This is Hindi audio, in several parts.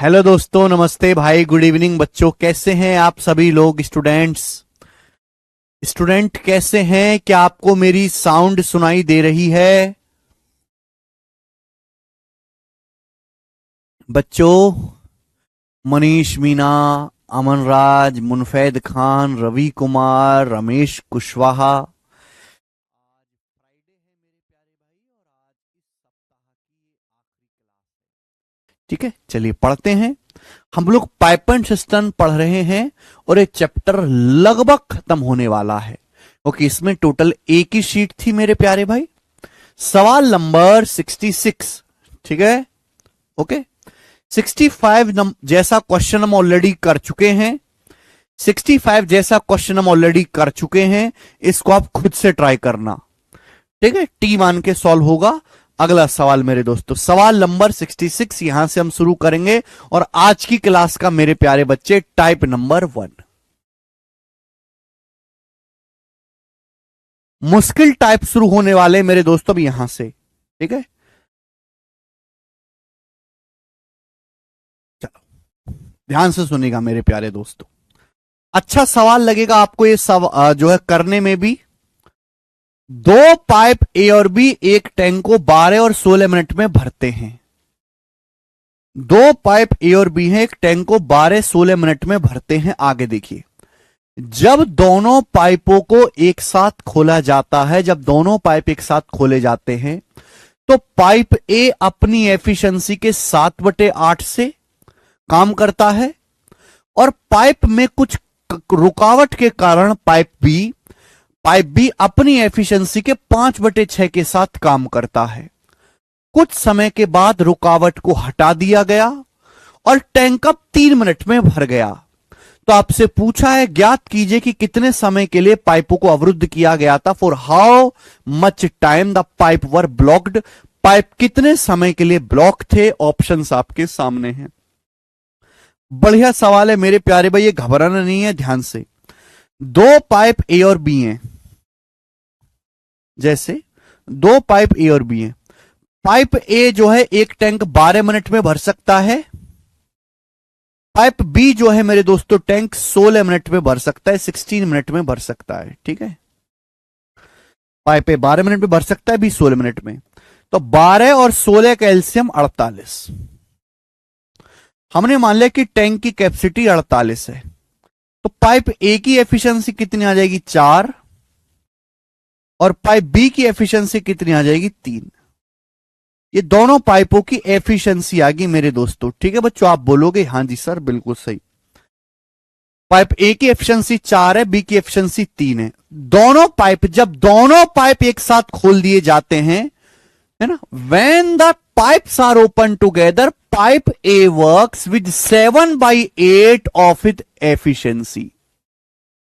हेलो दोस्तों, नमस्ते भाई, गुड इवनिंग बच्चों। कैसे हैं आप सभी लोग? स्टूडेंट कैसे हैं? क्या आपको मेरी साउंड सुनाई दे रही है बच्चों? मनीष मीना, अमन राज, मुनफैद खान, रवि कुमार, रमेश कुशवाहा। ठीक है, चलिए पढ़ते हैं। हम लोग पाइपन सिस्टम पढ़ रहे हैं और ये चैप्टर लगभग खत्म होने वाला है, क्योंकि इसमें टोटल एक ही शीट थी मेरे प्यारे भाई। सवाल नंबर 66। ठीक है, ओके। 65 जैसा क्वेश्चन हम ऑलरेडी कर चुके हैं। 65 जैसा क्वेश्चन हम ऑलरेडी कर चुके हैं। इसको आप खुद से ट्राई करना, ठीक है? टी मान के सॉल्व होगा। अगला सवाल मेरे दोस्तों, सवाल नंबर 66 यहां से हम शुरू करेंगे। और आज की क्लास का मेरे प्यारे बच्चे टाइप नंबर 1, मुश्किल टाइप शुरू होने वाले मेरे दोस्तों भी यहां से। ठीक है, चलो ध्यान से सुनिएगा मेरे प्यारे दोस्तों। अच्छा सवाल लगेगा आपको ये सब जो है करने में भी। दो पाइप ए और बी एक टैंक को 12 और 16 मिनट में भरते हैं। दो पाइप ए और बी हैं, एक टैंक को 12-16 मिनट में भरते हैं। आगे देखिए, जब दोनों पाइपों को एक साथ खोला जाता है, जब दोनों पाइप एक साथ खोले जाते हैं, तो पाइप ए अपनी एफिशिएंसी के 7/8 से काम करता है और पाइप में कुछ रुकावट के कारण पाइप बी अपनी एफिशिएंसी के 5/6 के साथ काम करता है। कुछ समय के बाद रुकावट को हटा दिया गया और टैंक अब 3 मिनट में भर गया। तो आपसे पूछा है, ज्ञात कीजिए कि कितने समय के लिए पाइपों को अवरुद्ध किया गया था। For how much time the pipe were blocked. Pipe कितने समय के लिए ब्लॉक थे? ऑप्शंस आपके सामने हैं। बढ़िया सवाल है मेरे प्यारे भाई, ये घबराना नहीं है, ध्यान से। दो पाइप ए और बी हैं, जैसे दो पाइप ए और बी हैं। पाइप ए जो है एक टैंक 12 मिनट में भर सकता है। पाइप बी जो है मेरे दोस्तों टैंक 16 मिनट में भर सकता है, 16 मिनट में भर सकता है। ठीक है, पाइप ए 12 मिनट में भर सकता है, बी 16 मिनट में। तो 12 और 16 का एलसीएम 48। हमने मान लिया कि टैंक की कैपेसिटी 48 है, तो पाइप ए की एफिशिएंसी कितनी आ जाएगी? 4। और पाइप बी की एफिशिएंसी कितनी आ जाएगी? 3। ये दोनों पाइपों की एफिशिएंसी आ गई मेरे दोस्तों। ठीक है बच्चों, आप बोलोगे हाँ जी सर बिल्कुल सही। पाइप ए की एफिशिएंसी 4 है, बी की एफिशिएंसी 3 है। जब दोनों पाइप एक साथ खोल दिए जाते हैं, है ना, when the pipes are open together, pipe A works with 7/8 of it efficiency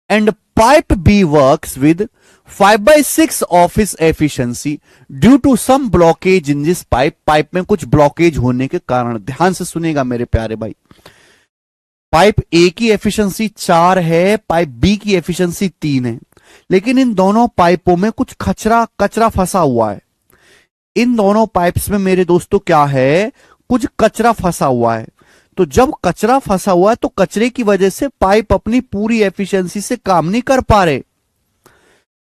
and pipe B works with 5/6 of its efficiency due to some blockage in this pipe में कुछ ब्लॉकेज होने के कारण। ध्यान से सुनेगा मेरे प्यारे भाई, पाइप ए की एफिशिएंसी 4 है, पाइप बी की एफिशिएंसी 3 है, लेकिन इन दोनों पाइपों में कुछ कचरा फंसा हुआ है। इन दोनों पाइप्स में मेरे दोस्तों क्या है? कुछ कचरा फंसा हुआ है। तो जब कचरा फंसा हुआ है तो कचरे की वजह से पाइप अपनी पूरी एफिशिएंसी से काम नहीं कर पा रहे।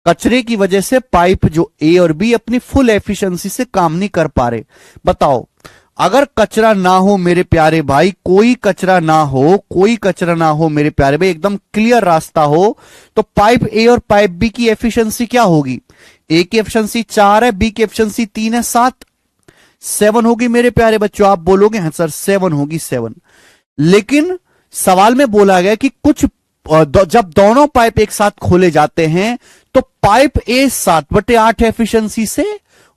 कचरे की वजह से पाइप जो ए और बी अपनी फुल एफिशिएंसी से काम नहीं कर पा रहे। बताओ, अगर कचरा ना हो मेरे प्यारे भाई, कोई कचरा ना हो मेरे प्यारे भाई, एकदम क्लियर रास्ता हो, तो पाइप ए और पाइप बी की एफिशिएंसी क्या होगी? ए की एफिशिएंसी 4 है, बी की एफिशिएंसी 3 है, 7 होगी मेरे प्यारे बच्चों। आप बोलोगे हाँ सर 7 होगी, 7। लेकिन सवाल में बोला गया कि जब दोनों पाइप एक साथ खोले जाते हैं तो पाइप ए 7/8 एफिशिएंसी से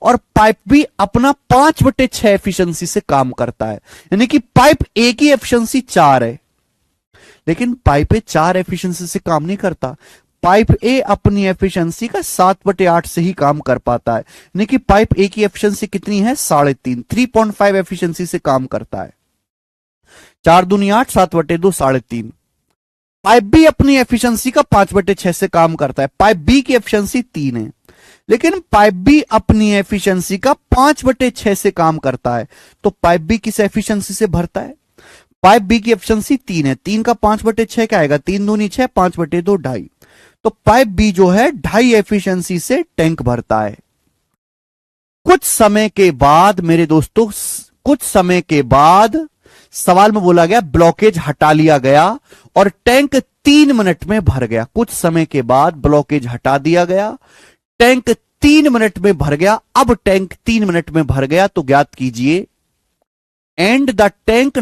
और पाइप बी अपना 5/6 एफिशिएंसी से काम करता है। यानी कि पाइप ए की एफिशिएंसी 4 है, लेकिन पाइप ए 4 एफिशिएंसी से काम नहीं करता। पाइप ए अपनी एफिशिएंसी का 7/8 से ही काम कर पाता है। यानी कि पाइप ए की एफिशिएंसी कितनी है? 3.5, 3.5 एफिशिएंसी से काम करता है। 4 दूनी 8, 7/2, 3.5। पाइप बी अपनी एफिशिएंसी का 5/6 से काम करता है। पाइप बी की एफिशिएंसी 3 है, लेकिन पाइप बी अपनी एफिशिएंसी का 5/6 से काम करता है। तो पाइप बी किस एफिशिएंसी से भरता है? पाइप बी की एफिशिएंसी 3 है, 3 का 5/6 क्या आएगा, 3 दूनी 6, 5/2 2.5। तो पाइप बी जो है 2.5 एफिशिएंसी से टैंक भरता है। कुछ समय के बाद मेरे दोस्तों, कुछ समय के बाद सवाल में बोला गया ब्लॉकेज हटा लिया गया और टैंक 3 मिनट में भर गया। कुछ समय के बाद ब्लॉकेज हटा दिया गया, टैंक 3 मिनट में भर गया। अब टैंक 3 मिनट में भर गया तो ज्ञात कीजिए and the tank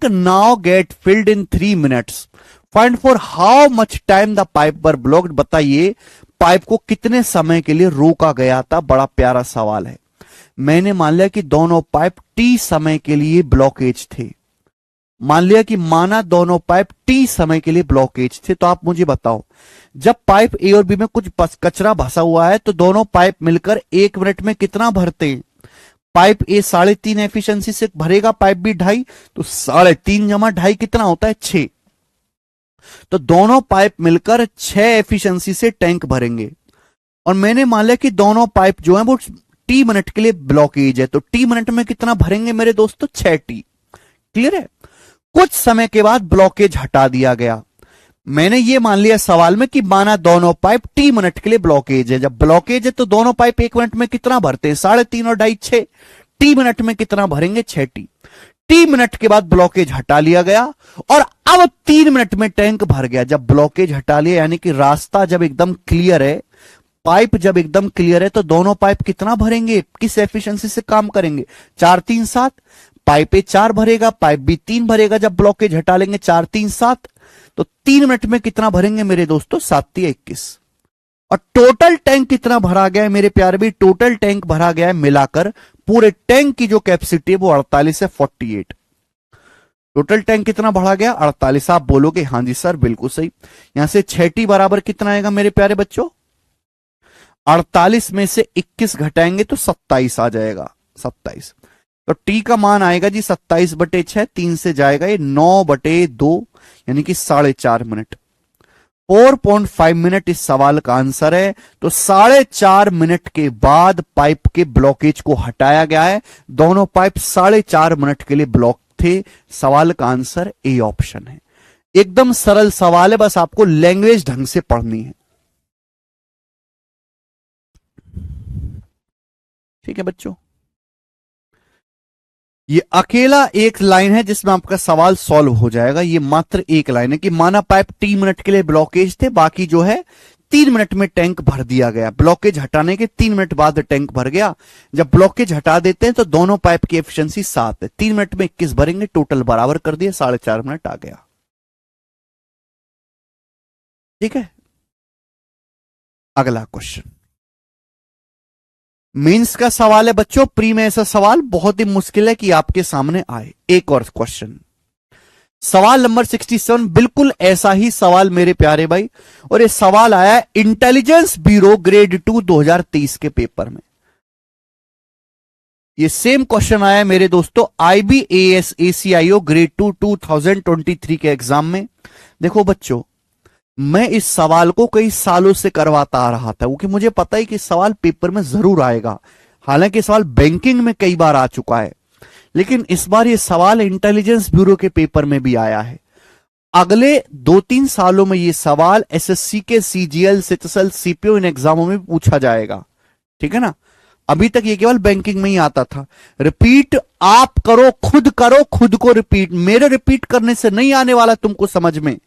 now get filled in 3 minutes. Find for how much time the pipe were blocked. बताइए पाइप को कितने समय के लिए रोका गया था। बड़ा प्यारा सवाल है। मैंने मान लिया कि दोनों पाइप टी समय के लिए ब्लॉकेज थे, मान लिया कि माना दोनों पाइप टी समय के लिए ब्लॉकेज थे। तो आप मुझे बताओ, जब पाइप ए और बी में कुछ कचरा फंसा हुआ है तो दोनों पाइप मिलकर 1 मिनट में कितना भरते हैं। पाइप ए 3.5 एफिशिएंसी से भरेगा, पाइप बी 2.5, तो 3.5 जमा 2.5 कितना होता है, 6। तो दोनों पाइप मिलकर 6 एफिशिएंसी से टैंक भरेंगे। और मैंने मान लिया कि दोनों पाइप जो है वो टी मिनट के लिए ब्लॉकेज है, तो टी मिनट में कितना भरेंगे मेरे दोस्तों, 6t। क्लियर है। कुछ समय के बाद ब्लॉकेज हटा दिया गया। मैंने ये मान लिया सवाल में कि माना दोनों पाइप टी मिनट के लिए ब्लॉकेज है। जब ब्लॉकेज है तो दोनों पाइप 1 मिनट में कितना भरते हैं, 3.5 और 2.5 6। टी मिनट में कितना भरेंगे, 6t। टी मिनट के बाद ब्लॉकेज हटा लिया गया और अब 3 मिनट में टैंक भर गया। जब ब्लॉकेज हटा लिया यानी कि रास्ता जब एकदम क्लियर है, पाइप जब एकदम क्लियर है, तो दोनों पाइप कितना भरेंगे, किस एफिशिएंसी से काम करेंगे, 4 3 7। पाइप ए 4 भरेगा, पाइप बी 3 भरेगा। जब ब्लॉकेज हटा लेंगे 4 3 7, तो 3 मिनट में कितना भरेंगे मेरे दोस्तों, 7 3 21। और टोटल टैंक कितना भरा गया है मेरे प्यारे भी, टोटल टैंक भरा गया है मिलाकर पूरे टैंक की जो कैपेसिटी है वो 48 है, 48। टोटल टैंक कितना भरा गया, 48। आप बोलोगे हाँ जी सर बिल्कुल सही। यहां से 6t बराबर कितना आएगा मेरे प्यारे बच्चों, 48 में से 21 घटाएंगे तो 27 आ जाएगा, 27। तो t का मान आएगा जी 27/6, 3 से जाएगा ये 9/2 यानी कि 4.5 मिनट। 4.5 मिनट इस सवाल का आंसर है। तो 4.5 मिनट के बाद पाइप के ब्लॉकेज को हटाया गया है। दोनों पाइप 4.5 मिनट के लिए ब्लॉक थे। सवाल का आंसर ए ऑप्शन है। एकदम सरल सवाल है, बस आपको लैंग्वेज ढंग से पढ़नी है। ठीक है बच्चों, ये अकेला एक लाइन है जिसमें आपका सवाल सॉल्व हो जाएगा। ये मात्र एक लाइन है कि माना पाइप 3 मिनट के लिए ब्लॉकेज थे, बाकी जो है 3 मिनट में टैंक भर दिया गया। ब्लॉकेज हटाने के 3 मिनट बाद टैंक भर गया। जब ब्लॉकेज हटा देते हैं तो दोनों पाइप की एफिशिएंसी 7 है। 3 मिनट में 21 भरेंगे, टोटल बराबर कर दिया, 4.5 मिनट आ गया। ठीक है, अगला क्वेश्चन मींस का सवाल है बच्चों। प्री में ऐसा सवाल बहुत ही मुश्किल है कि आपके सामने आए। एक और क्वेश्चन, सवाल नंबर 67, बिल्कुल ऐसा ही सवाल मेरे प्यारे भाई, और ये सवाल आया है इंटेलिजेंस ब्यूरो ग्रेड 2 2023 के पेपर में। ये सेम क्वेश्चन आया है मेरे दोस्तों IBAS ACIO ग्रेड 2 2023 के एग्जाम में। देखो बच्चों, मैं इस सवाल को कई सालों से करवाता आ रहा था क्योंकि मुझे पता है कि सवाल पेपर में जरूर आएगा। हालांकि सवाल बैंकिंग में कई बार आ चुका है, लेकिन इस बार ये सवाल इंटेलिजेंस ब्यूरो के पेपर में भी आया है। अगले 2-3 सालों में ये सवाल SSC के CGL CHSL CPO इन एग्जामों में पूछा जाएगा। ठीक है ना, अभी तक ये केवल बैंकिंग में ही आता था। रिपीट आप करो, खुद को रिपीट। मेरे रिपीट करने से नहीं आने वाला तुमको समझ में,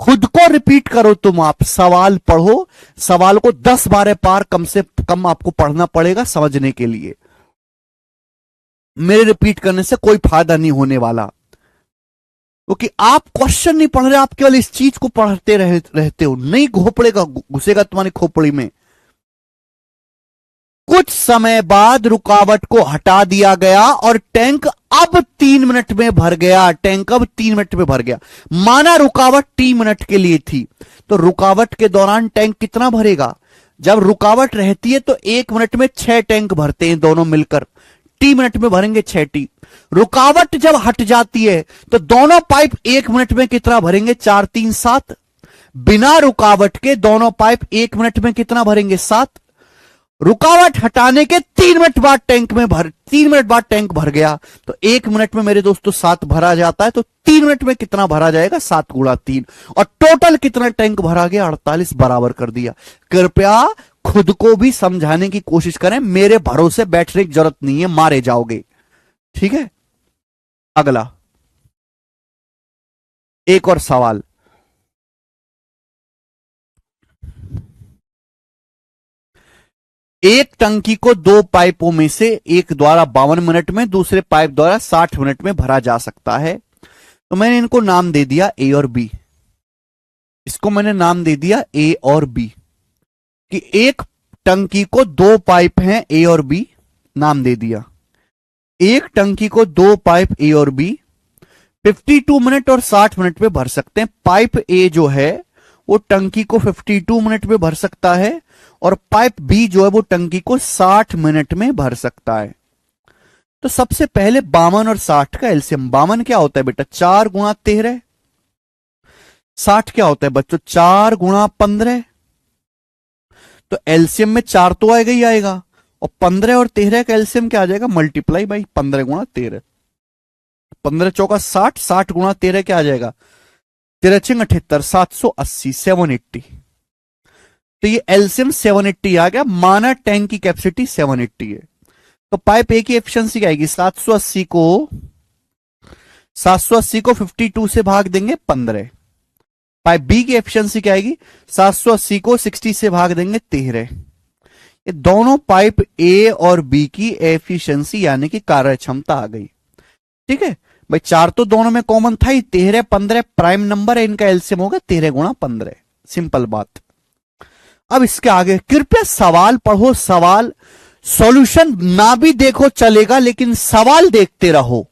खुद को रिपीट करो तुम। आप सवाल पढ़ो, सवाल को 10-12 बार कम से कम आपको पढ़ना पड़ेगा समझने के लिए। मेरे रिपीट करने से कोई फायदा नहीं होने वाला, क्योंकि आप क्वेश्चन नहीं पढ़ रहे, आप केवल इस चीज को पढ़ते रहते हो। नहीं घोपड़ेगा, घुसेगा तुम्हारी खोपड़ी में। कुछ समय बाद रुकावट को हटा दिया गया और टैंक अब 3 मिनट में भर गया। टैंक अब 3 मिनट में भर गया। माना रुकावट 3 मिनट के लिए थी, तो रुकावट के दौरान टैंक कितना भरेगा। जब रुकावट रहती है तो 1 मिनट में 6 टैंक भरते हैं दोनों मिलकर। 3 मिनट में भरेंगे 6t। रुकावट जब हट जाती है तो दोनों पाइप 1 मिनट में कितना भरेंगे, 4 3 7। बिना रुकावट के दोनों पाइप 1 मिनट में कितना भरेंगे, 7। रुकावट हटाने के 3 मिनट बाद टैंक भर गया। तो 1 मिनट में मेरे दोस्तों 7 भरा जाता है, तो 3 मिनट में कितना भरा जाएगा? 7 गुणा 3। और टोटल कितना टैंक भरा गया? 48 बराबर कर दिया। कृपया खुद को भी समझाने की कोशिश करें, मेरे भरोसे बैठने की जरूरत नहीं है, मारे जाओगे। ठीक है, अगला एक और सवाल। एक टंकी को 2 पाइपों में से एक द्वारा 52 मिनट में, दूसरे पाइप द्वारा 60 मिनट में भरा जा सकता है। तो मैंने इनको नाम दे दिया ए और बी। इसको मैंने नाम दे दिया ए और बी, कि एक टंकी को 2 पाइप हैं ए और बी, नाम दे दिया। एक टंकी को 2 पाइप ए और बी 52 मिनट और 60 मिनट में भर सकते हैं। पाइप ए जो है वो टंकी को 52 मिनट में भर सकता है, और पाइप बी जो है वो टंकी को 60 मिनट में भर सकता है। तो सबसे पहले 52 और 60 का एलसीएम। 52 क्या होता है बेटा? 4 गुणा 13। 60 क्या होता है बच्चों? 4 गुणा 15। तो एलसीएम में 4 तो आएगा ही आएगा, और 15 और 13 का एलसीएम क्या आ जाएगा? मल्टीप्लाई बाई 15 गुणा 13। 15 चौका 60, 60 गुणा 13 क्या आ जाएगा? 13 78, 780, 780। तो ये एलसीएम 780 आ गया। माना टैंक की कैपेसिटी 780 है, तो पाइप ए की एफिशिएंसी क्या आएगी? 780 को 52 से भाग देंगे 15। पाइप बी की एफिशिएंसी क्या आएगी? 780 को 60 से भाग देंगे 13। ये दोनों पाइप ए और बी की एफिशिएंसी यानी कि कार्य क्षमता आ गई। ठीक है भाई, 4 तो दोनों में कॉमन था ही। 13 15 प्राइम नंबर है, इनका एलसीएम होगा 13 गुणा 15। सिंपल बात। अब इसके आगे कृपया सवाल पढ़ो। सवाल सॉल्यूशन ना भी देखो चलेगा, लेकिन सवाल देखते रहो।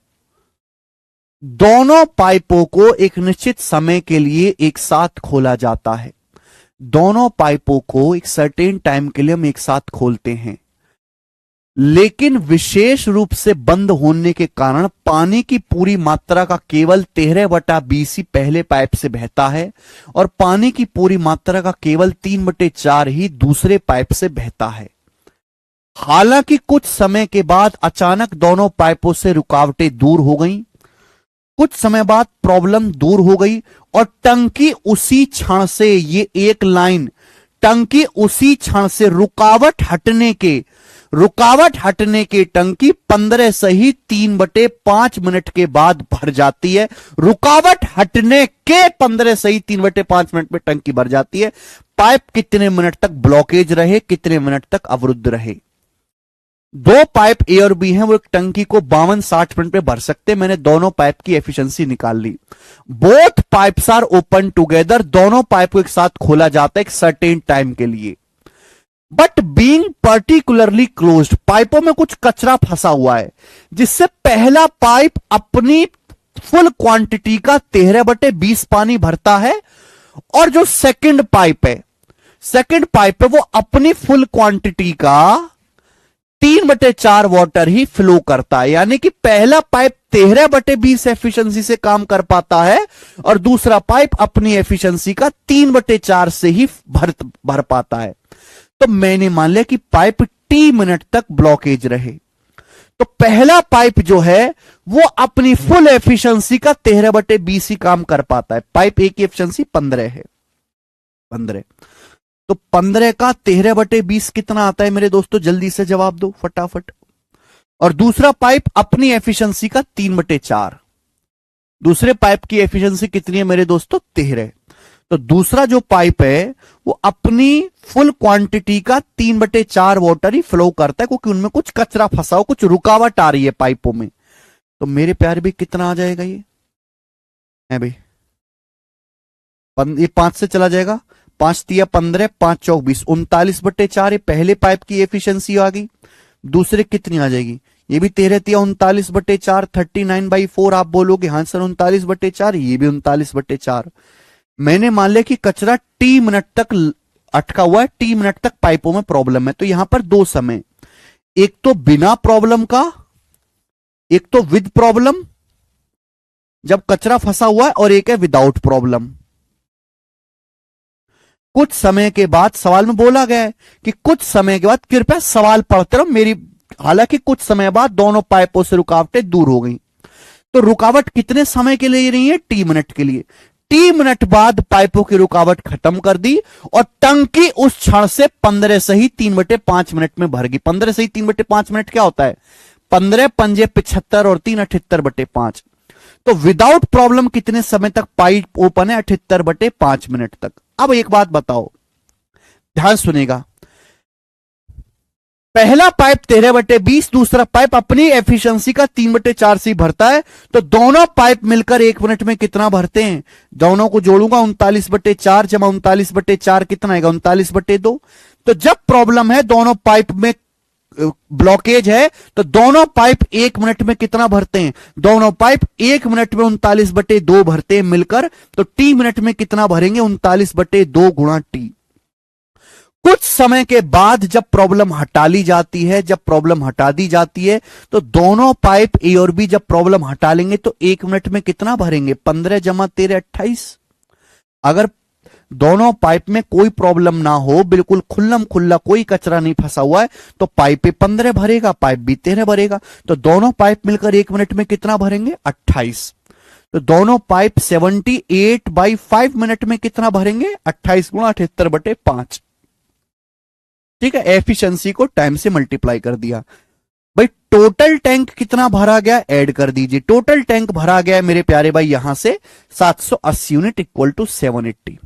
दोनों पाइपों को एक निश्चित समय के लिए एक साथ खोला जाता है। दोनों पाइपों को एक सर्टेन टाइम के लिए हम एक साथ खोलते हैं, लेकिन विशेष रूप से बंद होने के कारण पानी की पूरी मात्रा का केवल 13/20 पहले पाइप से बहता है, और पानी की पूरी मात्रा का केवल 3/4 ही दूसरे पाइप से बहता है। हालांकि कुछ समय के बाद अचानक दोनों पाइपों से रुकावटें दूर हो गईं। कुछ समय बाद प्रॉब्लम दूर हो गई, और टंकी उसी क्षण से, ये एक लाइन, टंकी उसी क्षण से रुकावट हटने के टंकी 15 से ही 3/5 मिनट के बाद भर जाती है। रुकावट हटने के 15 से ही 3/5 मिनट में टंकी भर जाती है। पाइप कितने मिनट तक ब्लॉकेज रहे, कितने मिनट तक अवरुद्ध रहे? 2 पाइप ए और बी हैं, वो एक टंकी को 52-60 मिनट में भर सकते हैं। मैंने दोनों पाइप की एफिशिएंसी निकाल ली। Both pipes are open together, दोनों पाइप को एक साथ खोला जाता है एक सर्टेन टाइम के लिए। बट बीइंग पर्टिकुलरली क्लोज्ड, पाइपों में कुछ कचरा फंसा हुआ है, जिससे पहला पाइप अपनी फुल क्वांटिटी का 13/20 पानी भरता है, और जो सेकंड पाइप है वो अपनी फुल क्वांटिटी का 3/4 वाटर ही फ्लो करता है। यानी कि पहला पाइप 13/20 एफिशिएंसी से काम कर पाता है, और दूसरा पाइप अपनी एफिशिएंसी का 3/4 से ही भर पाता है। तो मैंने मान लिया कि पाइप टी मिनट तक ब्लॉकेज रहे, तो पहला पाइप जो है वो अपनी फुल एफिशिएंसी का 13/20 ही काम कर पाता है। पाइप ए की एफिशिएंसी 15 है, 15। तो 15 का 13/20 कितना आता है मेरे दोस्तों? जल्दी से जवाब दो फटाफट। और दूसरा पाइप अपनी एफिशिएंसी का 3/4। दूसरे पाइप की एफिशिएंसी कितनी है मेरे दोस्तों? 13। तो दूसरा जो पाइप है वो अपनी फुल क्वांटिटी का 3/4 वाटर ही फ्लो करता है, क्योंकि उनमें कुछ कचरा फंसा हो, कुछ रुकावट आ रही है पाइपों में। तो मेरे प्यारे भी कितना आ जाएगा? ये है भाई, ये 5 से चला जाएगा। 5 तिया 15, 5 चौक 20, 39/4। ये पहले पाइप की एफिशिएंसी आ गई। दूसरे कितनी आ जाएगी? ये भी 13 तिया 39/4, 39/4। आप बोलोगे हाँ सर 39/4, ये भी 39/4। मैंने मान लिया कि कचरा टी मिनट तक अटका हुआ है, टी मिनट तक पाइपों में प्रॉब्लम है। तो यहां पर 2 समय, एक तो बिना प्रॉब्लम का, एक तो विद प्रॉब्लम जब कचरा फंसा हुआ है, और एक है विदाउट प्रॉब्लम। कुछ समय के बाद, सवाल में बोला गया है कि कुछ समय के बाद, कृपया सवाल पढ़ते रहो मेरी। हालांकि कुछ समय बाद दोनों पाइपों से रुकावटें दूर हो गई। तो रुकावट कितने समय के लिए रही है? टी मिनट के लिए। टी मिनट बाद पाइपों की रुकावट खत्म कर दी और टंकी उस क्षण से 15 से ही 3/5 मिनट में भर गई। 15 से ही 3/5 मिनट क्या होता है? 15 पंजे 75 और 3 78/5। तो विदाउट प्रॉब्लम कितने समय तक पाइप ओपन है? 78/5 मिनट तक। अब एक बात बताओ, ध्यान सुनेगा। पहला पाइप 13/20, दूसरा पाइप अपनी एफिशिएंसी का 3/4 से भरता है। तो दोनों पाइप मिलकर 1 मिनट में कितना भरते हैं? दोनों को जोड़ूंगा, 39/4 जमा 39/4 कितना आएगा? 39/2। तो जब प्रॉब्लम है दोनों पाइप में ब्लॉकेज है, तो दोनों पाइप 1 मिनट में कितना भरते हैं? दोनों पाइप 1 मिनट में 39/2 भरते हैं मिलकर। तो टी मिनट में कितना भरेंगे? 39/2 गुणा टी। कुछ समय के बाद जब प्रॉब्लम हटा ली जाती है, जब प्रॉब्लम हटा दी जाती है, तो दोनों पाइप ए और बी जब प्रॉब्लम हटा लेंगे तो 1 मिनट में कितना भरेंगे? 15 जमा 13 28। अगर दोनों पाइप में कोई प्रॉब्लम ना हो, बिल्कुल खुल्लम खुल्ला कोई कचरा नहीं फंसा हुआ है, तो पाइप 15 भरेगा, पाइप बी 13 भरेगा। तो दोनों पाइप मिलकर 1 मिनट में कितना भरेंगे? 28। तो दोनों पाइप 78/5 मिनट में कितना भरेंगे? 28 गुणा 78/5। ठीक है, एफिशिएंसी को टाइम से मल्टीप्लाई कर दिया। भाई टोटल टैंक कितना भरा गया? ऐड कर दीजिए। टोटल टैंक भरा गया है मेरे प्यारे भाई यहां से 780 unit equal to 780।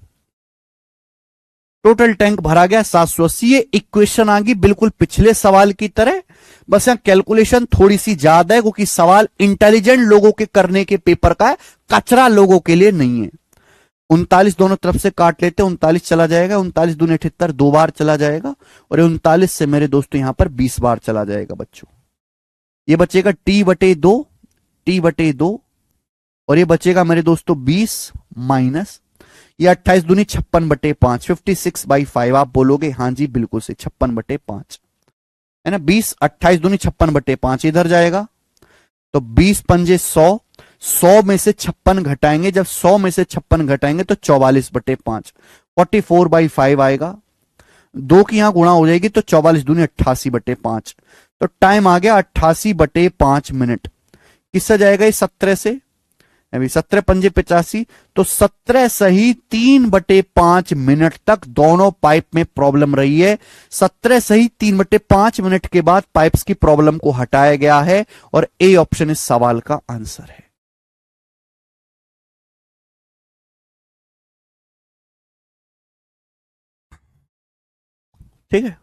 Total tank भरा गया 780। ये इक्वेशन आ गई बिल्कुल पिछले सवाल की तरह, बस यहां कैलकुलेशन थोड़ी सी ज्यादा है क्योंकि सवाल इंटेलिजेंट लोगों के करने के पेपर का है, कचरा लोगों के लिए नहीं है। 39 दोनों तरफ से काट लेते हैं, 39 चला जाएगा, 39 दूनी 78 2 बार चला जाएगा, और 39 से मेरे दोस्तों यहां पर 20 बार चला जाएगा बच्चों। ये बचेगा t/2, t/2, और ये बचेगा मेरे दोस्तों 20 माइनस ये 28 दूनी 56/5, 56/5। आप बोलोगे हाँ जी बिल्कुल से 56/5 है ना। 20 28 दूनी 56/5 इधर जाएगा, तो 20 पंजे 100, 100 में से 56 घटाएंगे, जब 100 में से 56 घटाएंगे तो 44/5, 44/5 आएगा। 2 की यहां गुणा हो जाएगी तो 44 दूनी 88/5। तो टाइम आ गया 88/5 मिनट। किससे जाएगा ये? 17 से। अभी 17 पंजे 85, तो 17 सही 3/5 मिनट तक दोनों पाइप में प्रॉब्लम रही है। 17 सही 3/5 मिनट के बाद पाइप्स की प्रॉब्लम को हटाया गया है, और ए ऑप्शन इस सवाल का आंसर है। ठीक है,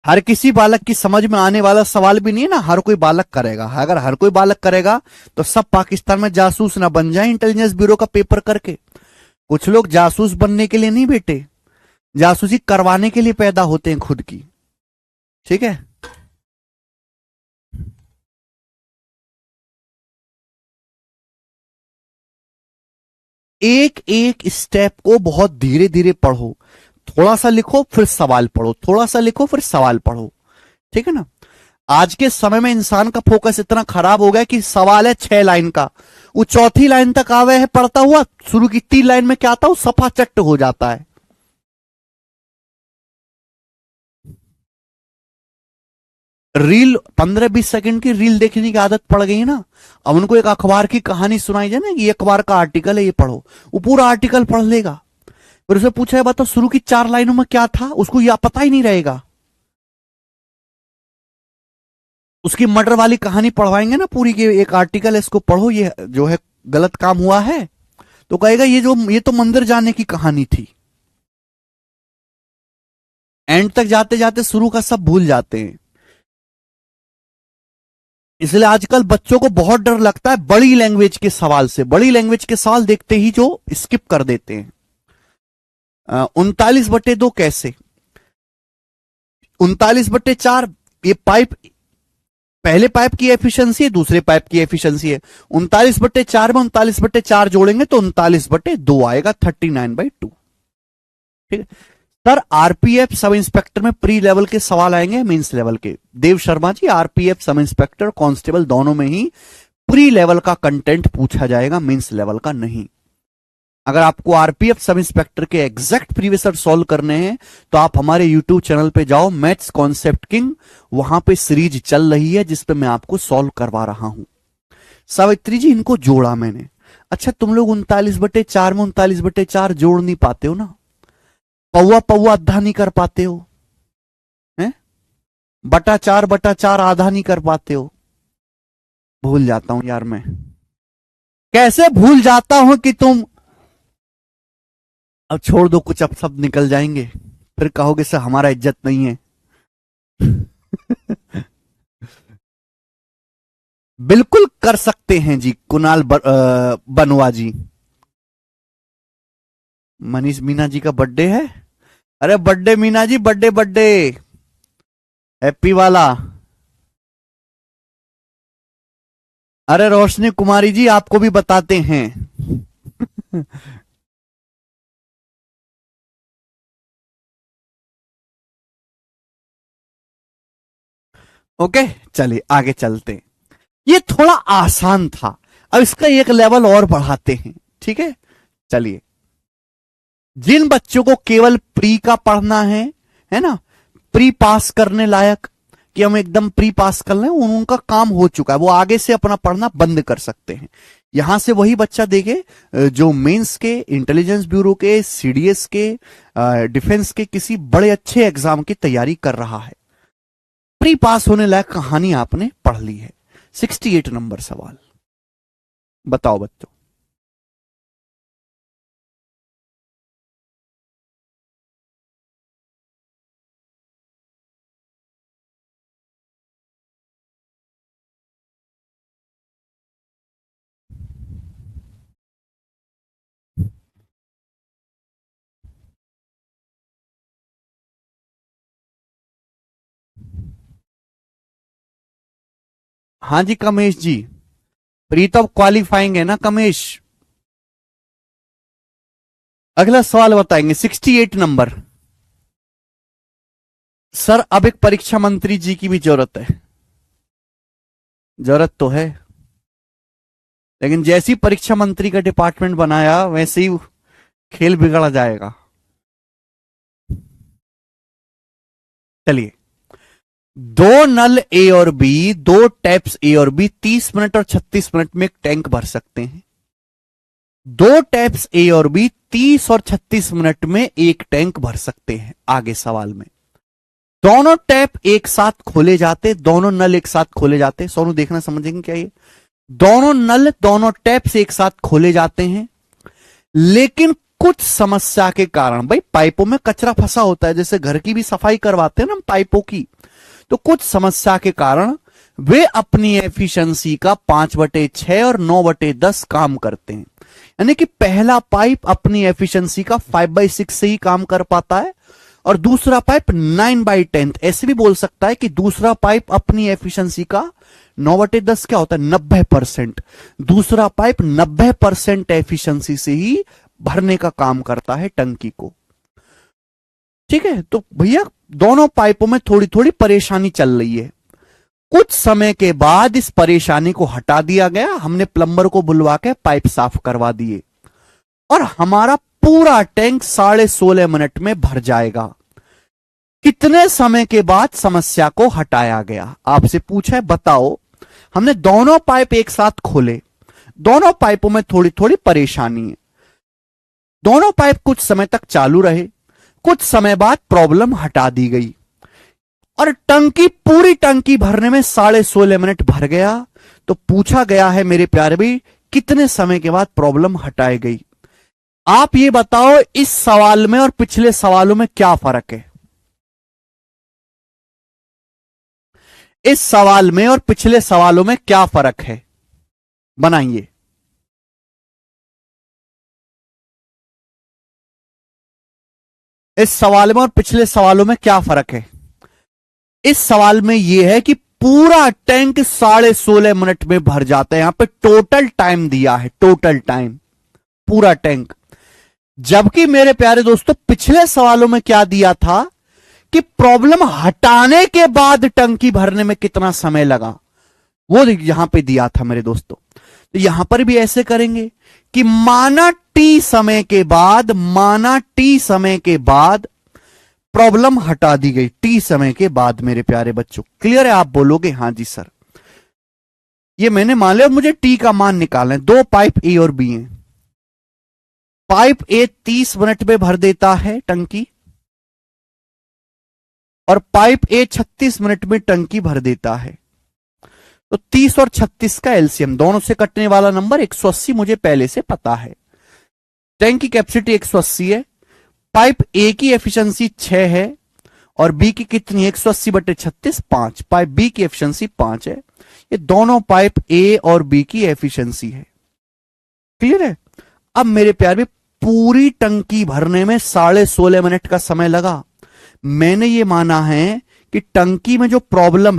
हर किसी बालक की समझ में आने वाला सवाल भी नहीं है ना, हर कोई बालक करेगा। अगर हर कोई बालक करेगा तो सब पाकिस्तान में जासूस ना बन जाए इंटेलिजेंस ब्यूरो का पेपर करके। कुछ लोग जासूस बनने के लिए नहीं बेटे, जासूसी करवाने के लिए पैदा होते हैं खुद की। ठीक है, एक एक स्टेप को बहुत धीरे धीरे पढ़ो। थोड़ा सा लिखो फिर सवाल पढ़ो, थोड़ा सा लिखो फिर सवाल पढ़ो। ठीक है ना। आज के समय में इंसान का फोकस इतना खराब हो गया कि सवाल है 6 लाइन का, वो चौथी लाइन तक आवे है पढ़ता हुआ, शुरू की 3 लाइन में क्या आता है वो सफा चट्ट हो जाता है। रील 15-20 सेकंड की रील देखने की आदत पड़ गई है ना। अब उनको एक अखबार की कहानी सुनाई जाए ना, ये अखबार का आर्टिकल है ये पढ़ो, वो पूरा आर्टिकल पढ़ लेगा। फिर उसे पूछा है बताओ शुरू की 4 लाइनों में क्या था, उसको यह पता ही नहीं रहेगा। उसकी मर्डर वाली कहानी पढ़वाएंगे ना पूरी, के एक आर्टिकल है इसको पढ़ो, ये जो है गलत काम हुआ है, तो कहेगा ये तो मंदिर जाने की कहानी थी। एंड तक जाते जाते शुरू का सब भूल जाते हैं। इसलिए आजकल बच्चों को बहुत डर लगता है बड़ी लैंग्वेज के सवाल से। बड़ी लैंग्वेज के सवाल देखते ही जो स्किप कर देते हैं। 39/2 कैसे? 39/4 ये पाइप, पहले पाइप की एफिशिएंसी है, दूसरे पाइप की एफिशिएंसी है। 39/4 में 39/4 जोड़ेंगे तो 39/2 आएगा, 39/2। ठीक है सर। आरपीएफ सब इंस्पेक्टर में प्री लेवल के सवाल आएंगे, मेंस लेवल के। Dev Sharma ji, RPF sub inspector constable दोनों में ही प्री लेवल का कंटेंट पूछा जाएगा, मेंस लेवल का नहीं। अगर आपको आरपीएफ सब इंस्पेक्टर के एग्जैक्ट प्रीवियस ईयर सॉल्व करने हैं तो आप हमारे यूट्यूब चैनल पे जाओ, मैथ्स कॉन्सेप्ट किंग, वहां पे सीरीज चल रही है जिसपे मैं आपको सॉल्व करवा रहा हूं। सावित्री जी, इनको जोड़ा मैंने। अच्छा, तुम लोग 39/4 में 39/4 जोड़ नहीं पाते हो ना, पौवा पौवा आधा नहीं कर पाते हो, हैं? बटा 4 आधा नहीं कर पाते हो। भूल जाता हूं यार मैं, कैसे भूल जाता हूं कि तुम। अब छोड़ दो, कुछ अब सब निकल जाएंगे, फिर कहोगे सर हमारा इज्जत नहीं है। बिल्कुल कर सकते हैं जी कुणाल बनवा जी। मनीष मीना जी का बर्थडे है। अरे birthday Meena ji, birthday birthday happy वाला। अरे रोशनी कुमारी जी, आपको भी बताते हैं। ओके, चलिए आगे चलते। ये थोड़ा आसान था, अब इसका एक लेवल और बढ़ाते हैं, ठीक है। चलिए, जिन बच्चों को केवल प्री का पढ़ना है ना, प्री पास करने लायक, कि हम एकदम प्री पास कर लें, उनका काम हो चुका है, वो आगे से अपना पढ़ना बंद कर सकते हैं। यहां से वही बच्चा देखे जो मेंस के, इंटेलिजेंस ब्यूरो के, सीडीएस के, डिफेंस के किसी बड़े अच्छे एग्जाम की तैयारी कर रहा है। प्री पास होने लायक कहानी आपने पढ़ ली है। 68 नंबर सवाल, बताओ बच्चों। हाँ जी कमेश जी, प्री तो क्वालिफाइंग है ना कमेश। अगला सवाल बताएंगे 68 नंबर। सर अब एक परीक्षा मंत्री जी की भी जरूरत है। जरूरत तो है, लेकिन जैसी परीक्षा मंत्री का डिपार्टमेंट बनाया वैसे ही खेल बिगड़ जाएगा। चलिए, दो नल ए और बी, दो टैप्स ए और बी 30 मिनट और 36 मिनट में एक टैंक भर सकते हैं। दो टैप्स ए और बी 30 और 36 मिनट में एक टैंक भर सकते हैं। आगे सवाल में दोनों टैप एक साथ खोले जाते, दोनों नल एक साथ खोले जाते। सोनू देखना, समझेंगे क्या ये? दोनों नल, दोनों टैप्स एक साथ खोले जाते हैं, लेकिन कुछ समस्या के कारण, भाई पाइपों में कचरा फंसा होता है, जैसे घर की भी सफाई करवाते हैं ना हम पाइपों की, तो कुछ समस्या के कारण वे अपनी एफिशिएंसी का 5/6 और 9/10 काम करते हैं। यानी कि पहला पाइप अपनी एफिशिएंसी का 5/6 से ही काम कर पाता है, और दूसरा पाइप 9/10। ऐसे भी बोल सकता है कि दूसरा पाइप अपनी एफिशिएंसी का 9/10 क्या होता है, 90%। दूसरा पाइप 90% एफिशिएंसी से ही भरने का काम करता है टंकी को। ठीक है, तो भैया दोनों पाइपों में थोड़ी थोड़ी परेशानी चल रही है। कुछ समय के बाद इस परेशानी को हटा दिया गया, हमने प्लम्बर को बुलवा के पाइप साफ करवा दिए, और हमारा पूरा टैंक 16.5 मिनट में भर जाएगा। कितने समय के बाद समस्या को हटाया गया, आपसे पूछा है, बताओ। हमने दोनों पाइप एक साथ खोले, दोनों पाइपों में थोड़ी थोड़ी परेशानी है, दोनों पाइप कुछ समय तक चालू रहे, कुछ समय बाद प्रॉब्लम हटा दी गई, और टंकी, पूरी टंकी भरने में 16.5 मिनट भर गया। तो पूछा गया है मेरे प्यारे भाई, कितने समय के बाद प्रॉब्लम हटाई गई? आप ये बताओ, इस सवाल में और पिछले सवालों में क्या फर्क है? इस सवाल में और पिछले सवालों में क्या फर्क है, बनाइए। इस सवाल में और पिछले सवालों में क्या फर्क है? इस सवाल में यह है कि पूरा टैंक 16.5 मिनट में भर जाता है। यहां पे टोटल टाइम दिया है, टोटल टाइम, पूरा टैंक। जबकि मेरे प्यारे दोस्तों, पिछले सवालों में क्या दिया था कि प्रॉब्लम हटाने के बाद टंकी भरने में कितना समय लगा, वो यहां पे दिया था मेरे दोस्तों। तो यहां पर भी ऐसे करेंगे कि माना टी समय के बाद प्रॉब्लम हटा दी गई, टी समय के बाद मेरे प्यारे बच्चों। क्लियर है? आप बोलोगे हां जी सर। ये मैंने मान लिया, मुझे टी का मान निकालना है। दो पाइप ए और बी हैं। पाइप ए 30 मिनट में भर देता है टंकी, और पाइप ए 36 मिनट में टंकी भर देता है। तो 30 और 36 का एलसीएम, दोनों से कटने वाला नंबर 180 मुझे पहले से पता है। टैंक की कैपेसिटी 180 है, पाइप ए की एफिशिएंसी 6 है, और बी की कितनी है? 180/36 5। पाइप बी की एफिशिएंसी 5 है। ये दोनों पाइप ए और बी की एफिशिएंसी है। क्लियर है? अब मेरे प्यारे, पूरी टंकी भरने में 16.5 मिनट का समय लगा। मैंने ये माना है कि टंकी में जो प्रॉब्लम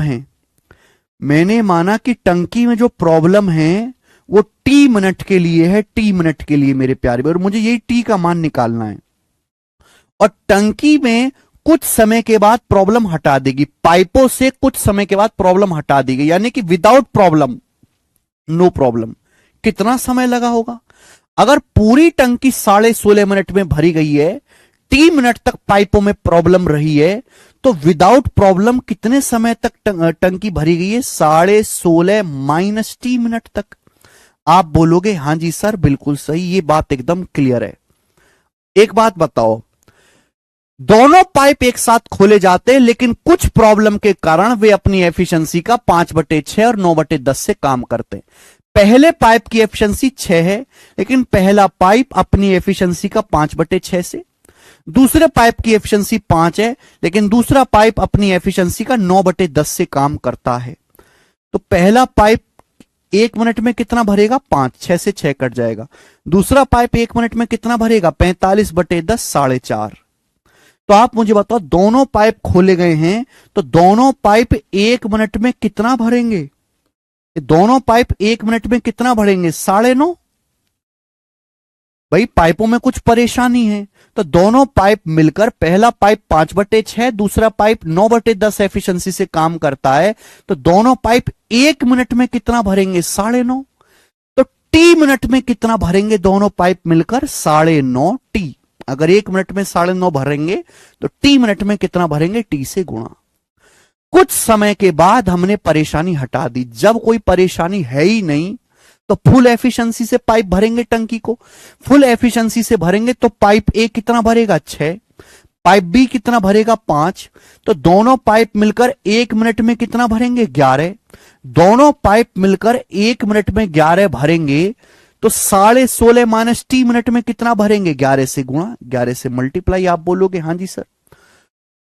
है, वो टी मिनट के लिए है, टी मिनट के लिए मेरे प्यारे, और मुझे यही टी का मान निकालना है। और टंकी में कुछ समय के बाद प्रॉब्लम हटा देगी, पाइपों से कुछ समय के बाद प्रॉब्लम हटा देगी, यानी कि विदाउट प्रॉब्लम, नो प्रॉब्लम। कितना समय लगा होगा? अगर पूरी टंकी 16.5 मिनट में भरी गई है, 3 मिनट तक पाइपों में प्रॉब्लम रही है, तो विदाउट प्रॉब्लम कितने समय तक टंकी भरी गई है? 16.5 - टी मिनट तक। आप बोलोगे हां जी सर बिल्कुल सही, ये बात एकदम क्लियर है। एक बात बताओ, दोनों पाइप एक साथ खोले जाते हैं, लेकिन कुछ प्रॉब्लम के कारण वे अपनी एफिशिएंसी का 5/6 और 9/10 से काम करते हैं। पहले पाइप की एफिशिएंसी 6 है, लेकिन पहला पाइप अपनी एफिशिएंसी का 5/6 से, दूसरे पाइप की एफिशिएंसी 5 है, लेकिन दूसरा पाइप अपनी एफिशिएंसी का 9/10 से काम करता है। तो पहला पाइप 1 मिनट में कितना भरेगा? 5, 6 से 6 कट जाएगा। दूसरा पाइप 1 मिनट में कितना भरेगा? 45/10, 4.5। तो आप मुझे बताओ, दोनों पाइप खोले गए हैं, तो दोनों पाइप 1 मिनट में कितना भरेंगे? दोनों पाइप 1 मिनट में कितना भरेंगे? 9.5। भाई पाइपों में कुछ परेशानी है, तो दोनों पाइप मिलकर, पहला पाइप 5/6, दूसरा पाइप 9/10 एफिशिएंसी से काम करता है, तो दोनों पाइप 1 मिनट में कितना भरेंगे? 9.5। तो टी मिनट में कितना भरेंगे दोनों पाइप मिलकर? 9.5 टी। अगर 1 मिनट में 9.5 भरेंगे, तो टी मिनट में कितना भरेंगे? टी से गुणा। कुछ समय के बाद हमने परेशानी हटा दी। जब कोई परेशानी है ही नहीं, तो फुल एफिशिएंसी से पाइप भरेंगे टंकी को। फुल एफिशिएंसी से भरेंगे तो पाइप ए कितना भरेगा? 6। पाइप बी कितना भरेगा? 5। तो दोनों पाइप मिलकर 1 मिनट में कितना भरेंगे? 11। दोनों पाइप मिलकर 1 मिनट में 11 भरेंगे, तो 16.5 - टी मिनट में कितना भरेंगे? 11 से गुणा, 11 से मल्टीप्लाई। आप बोलोगे हां जी सर।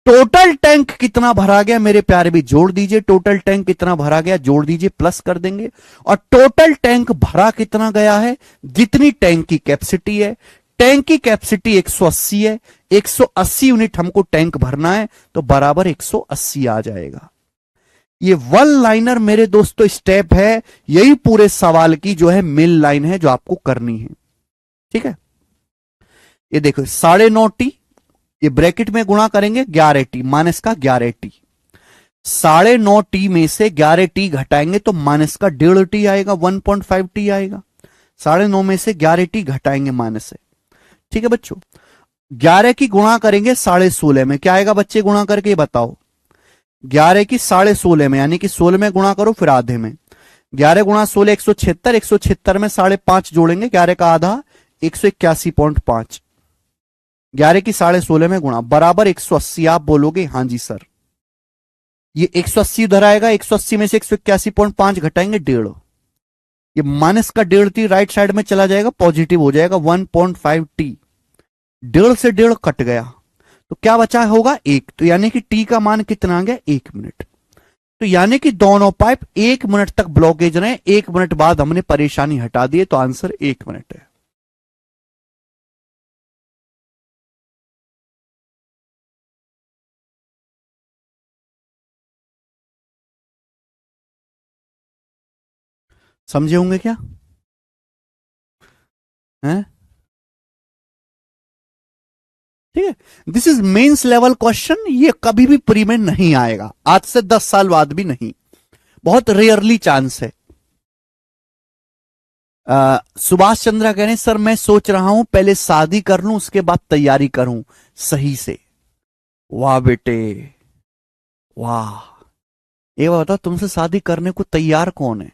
टोटल टैंक कितना भरा गया मेरे प्यारे? भी जोड़ दीजिए, टोटल टैंक कितना भरा गया जोड़ दीजिए, प्लस कर देंगे। और टोटल टैंक भरा कितना गया है? जितनी टैंक की कैपेसिटी है। टैंक की कैपेसिटी 180 है, 180 यूनिट हमको टैंक भरना है, तो बराबर 180 आ जाएगा। ये वन लाइनर मेरे दोस्तों स्टेप है, यही पूरे सवाल की जो है मिल लाइन है जो आपको करनी है। ठीक है, ये देखो 9.5 टी, ये ब्रैकेट में गुणा करेंगे 11 टी, माइनस का 11 टी। 9.5 टी में से 11 टी घटाएंगे तो माइनस का 1.5 टी आएगा, 1.5 टी आएगा। 9.5 में से 11 टी घटाएंगे माइनस से। ठीक है बच्चों, 11 की गुणा करेंगे 16.5 में, क्या आएगा बच्चे? गुणा करके बताओ। 11 की 16.5 में, यानी कि 16 में गुणा करो फिर आधे में। 11 गुणा 16 176, 176 में 5.5 जोड़ेंगे, 11 का आधा 181.5। 11 की 16.5 में गुणा बराबर 180। आप बोलोगे हां जी सर। ये 180 उधर आएगा, 180 में से 181.5 घटाएंगे 1.5, ये माइनस का 1.5 टी राइट साइड में चला जाएगा, पॉजिटिव हो जाएगा 1.5 टी। 1.5 से 1.5 कट गया, तो क्या बचा होगा? 1। तो यानी कि टी का मान कितना आ गया? 1 मिनट। तो यानी कि दोनों पाइप 1 मिनट तक ब्लॉकेज रहे, 1 मिनट बाद हमने परेशानी हटा दी, तो आंसर 1 मिनट है। समझे होंगे क्या? हैं? ठीक है, this is mains level question. ये कभी भी प्री में नहीं आएगा, आज से 10 साल बाद भी नहीं, बहुत रेयरली चांस है। सुभाष चंद्रा कह रहे हैं सर मैं सोच रहा हूं पहले शादी कर लूं उसके बाद तैयारी करूं सही से। वाह बेटे वाह। ये बताओ तुमसे शादी करने को तैयार कौन है,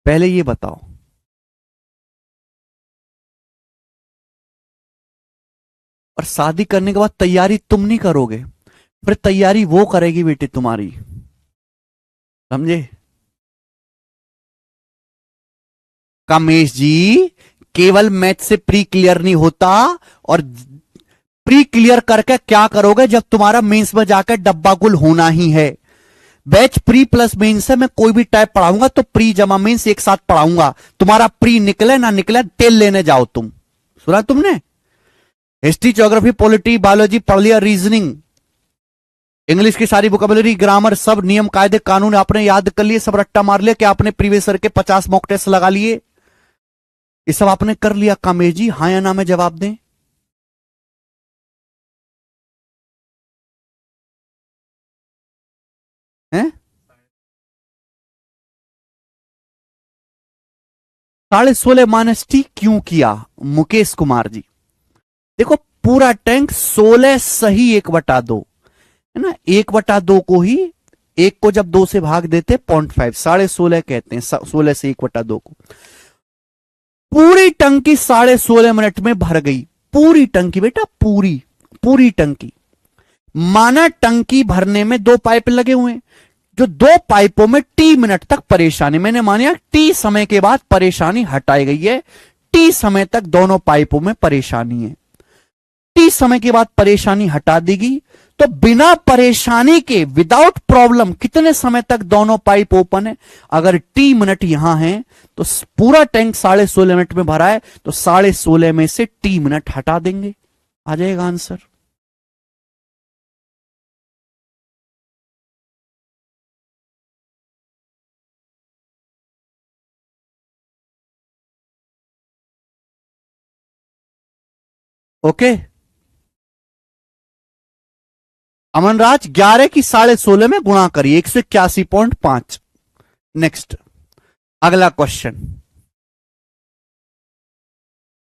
पहले ये बताओ। और शादी करने के बाद तैयारी तुम नहीं करोगे, फिर तैयारी वो करेगी बेटे तुम्हारी, समझे। कामेश जी केवल मैथ से प्री क्लियर नहीं होता, और प्री क्लियर करके क्या करोगे जब तुम्हारा मेंस में जाकर डब्बा गुल होना ही है। बैच प्री प्लस मेंस है, मैं कोई भी टाइप पढ़ाऊंगा तो प्री जमा मेंस एक साथ पढ़ाऊंगा। तुम्हारा प्री निकले ना निकले तेल लेने जाओ तुम। सुना तुमने, हिस्ट्री ज्योग्राफी पॉलिटी बायोलॉजी पढ़ लिया, रीजनिंग इंग्लिश की सारी वोकैबुलरी ग्रामर सब नियम कायदे कानून आपने याद कर लिए, सब रट्टा मार लिया, क्या आपने प्रीवियस ईयर के 50 मॉक टेस्ट लगा लिए, ये सब आपने कर लिया। कामेश जी हाँ या ना में जवाब दें। हैं 16.5 माइनस टी क्यों किया मुकेश कुमार जी। देखो पूरा टैंक 16 सही 1/2 है ना, 1/2 को ही एक को जब 2 से भाग देते 0.5 16.5 कहते हैं, 16 से 1/2 को। पूरी टंकी 16.5 मिनट में भर गई, पूरी टंकी बेटा पूरी पूरी टंकी। माना टंकी भरने में 2 पाइप लगे हुए हैं, जो 2 पाइपों में टी मिनट तक परेशानी, मैंने मानिया टी समय के बाद परेशानी हटाई गई है, टी समय तक दोनों पाइपों में परेशानी है, टी समय के बाद परेशानी हटा देगी तो बिना परेशानी के विदाउट प्रॉब्लम कितने समय तक दोनों पाइप ओपन है। अगर टी मिनट यहां है तो पूरा टैंक 16.5 मिनट में भरा है, तो 16.5 में से टी मिनट हटा देंगे, आ जाएगा आंसर। ओके अमनराज 11 की 16.5 में गुणा करिए 181.5। नेक्स्ट अगला क्वेश्चन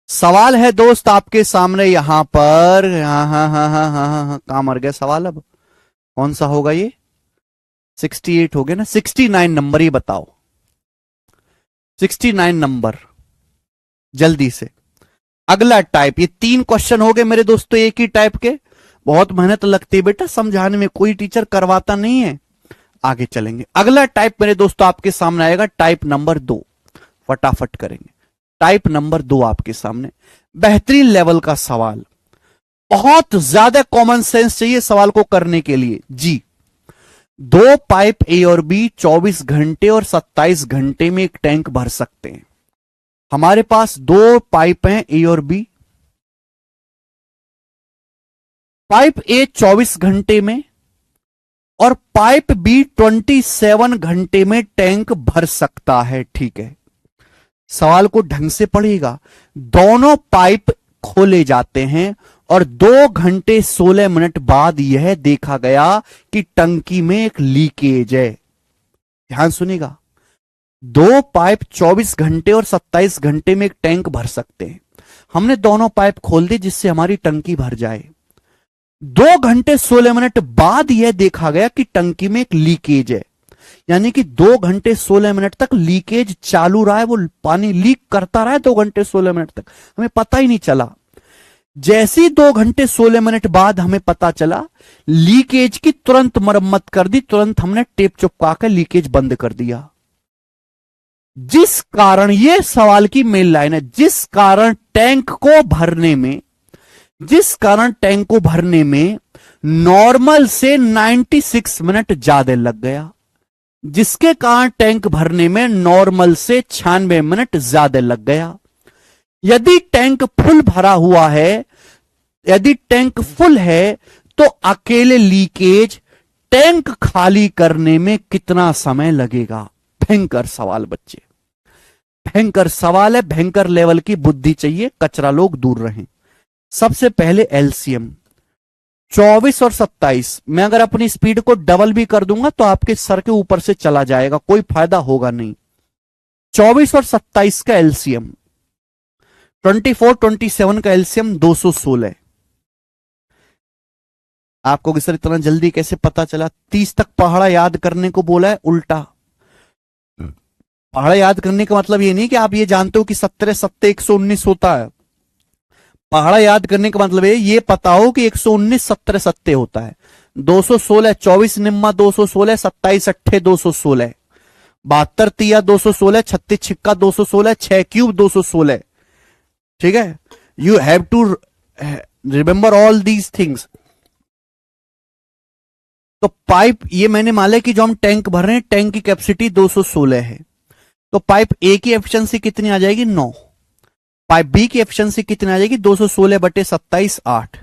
सवाल है दोस्त आपके सामने यहां पर। हाँ हाँ हाँ हाँ हाँ हाँ हाँ कहां मर गया सवाल, अब कौन सा होगा ये, 68 हो गया ना, 69 नंबर ही बताओ, 69 नंबर जल्दी से। अगला टाइप, ये 3 क्वेश्चन हो गए मेरे दोस्तों एक ही टाइप के, बहुत मेहनत लगती है बेटा समझाने में, कोई टीचर करवाता नहीं है। आगे चलेंगे, अगला टाइप मेरे दोस्तों आपके सामने आएगा, टाइप नंबर 2, फटाफट करेंगे। टाइप नंबर 2 आपके सामने, बेहतरीन लेवल का सवाल, बहुत ज्यादा कॉमन सेंस चाहिए सवाल को करने के लिए जी। 2 पाइप ए और बी 24 घंटे और 27 घंटे में एक टैंक भर सकते हैं। हमारे पास 2 पाइप हैं ए और बी, पाइप ए 24 घंटे में और पाइप बी 27 घंटे में टैंक भर सकता है, ठीक है। सवाल को ढंग से पढ़िएगा, दोनों पाइप खोले जाते हैं और 2 घंटे 16 मिनट बाद यह देखा गया कि टंकी में एक लीकेज है। ध्यान सुनिएगा, 2 पाइप 24 घंटे और 27 घंटे में एक टैंक भर सकते हैं। हमने दोनों पाइप खोल दी जिससे हमारी टंकी भर जाए। 2 घंटे 16 मिनट बाद यह देखा गया कि टंकी में एक लीकेज है, यानी कि 2 घंटे 16 मिनट तक लीकेज चालू रहा है, वो पानी लीक करता रहा है 2 घंटे 16 मिनट तक, हमें पता ही नहीं चला। जैसी 2 घंटे 16 मिनट बाद हमें पता चला, लीकेज की तुरंत मरम्मत कर दी, तुरंत हमने टेप चिपका कर लीकेज बंद कर दिया। जिस कारण, ये सवाल की मेन लाइन है, जिस कारण टैंक को भरने में, जिस कारण टैंक को भरने में नॉर्मल से 96 मिनट ज्यादा लग गया, जिसके कारण टैंक भरने में नॉर्मल से 96 मिनट ज्यादा लग गया। यदि टैंक फुल भरा हुआ है, यदि टैंक फुल है तो अकेले लीकेज टैंक खाली करने में कितना समय लगेगा। भयंकर सवाल बच्चे, भयंकर सवाल है, भयंकर लेवल की बुद्धि चाहिए, कचरा लोग दूर रहें। सबसे पहले एलसीएम 24 और 27, मैं अगर अपनी स्पीड को डबल भी कर दूंगा तो आपके सर के ऊपर से चला जाएगा, कोई फायदा होगा नहीं। 24 और 27 का एलसीएम, 24 27 का एलसीएम 216। आपको कि सर इतना जल्दी कैसे पता चला? 30 तक पहाड़ा याद करने को बोला है, उल्टा। पहाड़ा याद करने का मतलब ये नहीं कि आप ये जानते हो कि 17 सत्ते 119 होता है। पहाड़ा याद करने का मतलब ये पता हो कि 119 17 सत्ते होता है। 216 24 निम्मा 216, 27 अट्ठे 216, 72 तिया 216, 36 छिक्का 216, 6 क्यूब 216। ठीक है, you have to remember all these things. तो पाइप ये मैंने माना कि जो हम टैंक भर रहे हैं, टैंक की कैपेसिटी 216 है, तो पाइप ए की एफिशिएंसी कितनी आ जाएगी? 9। पाइप बी की एफिशिएंसी कितनी आ जाएगी? 216 बटे 27 8।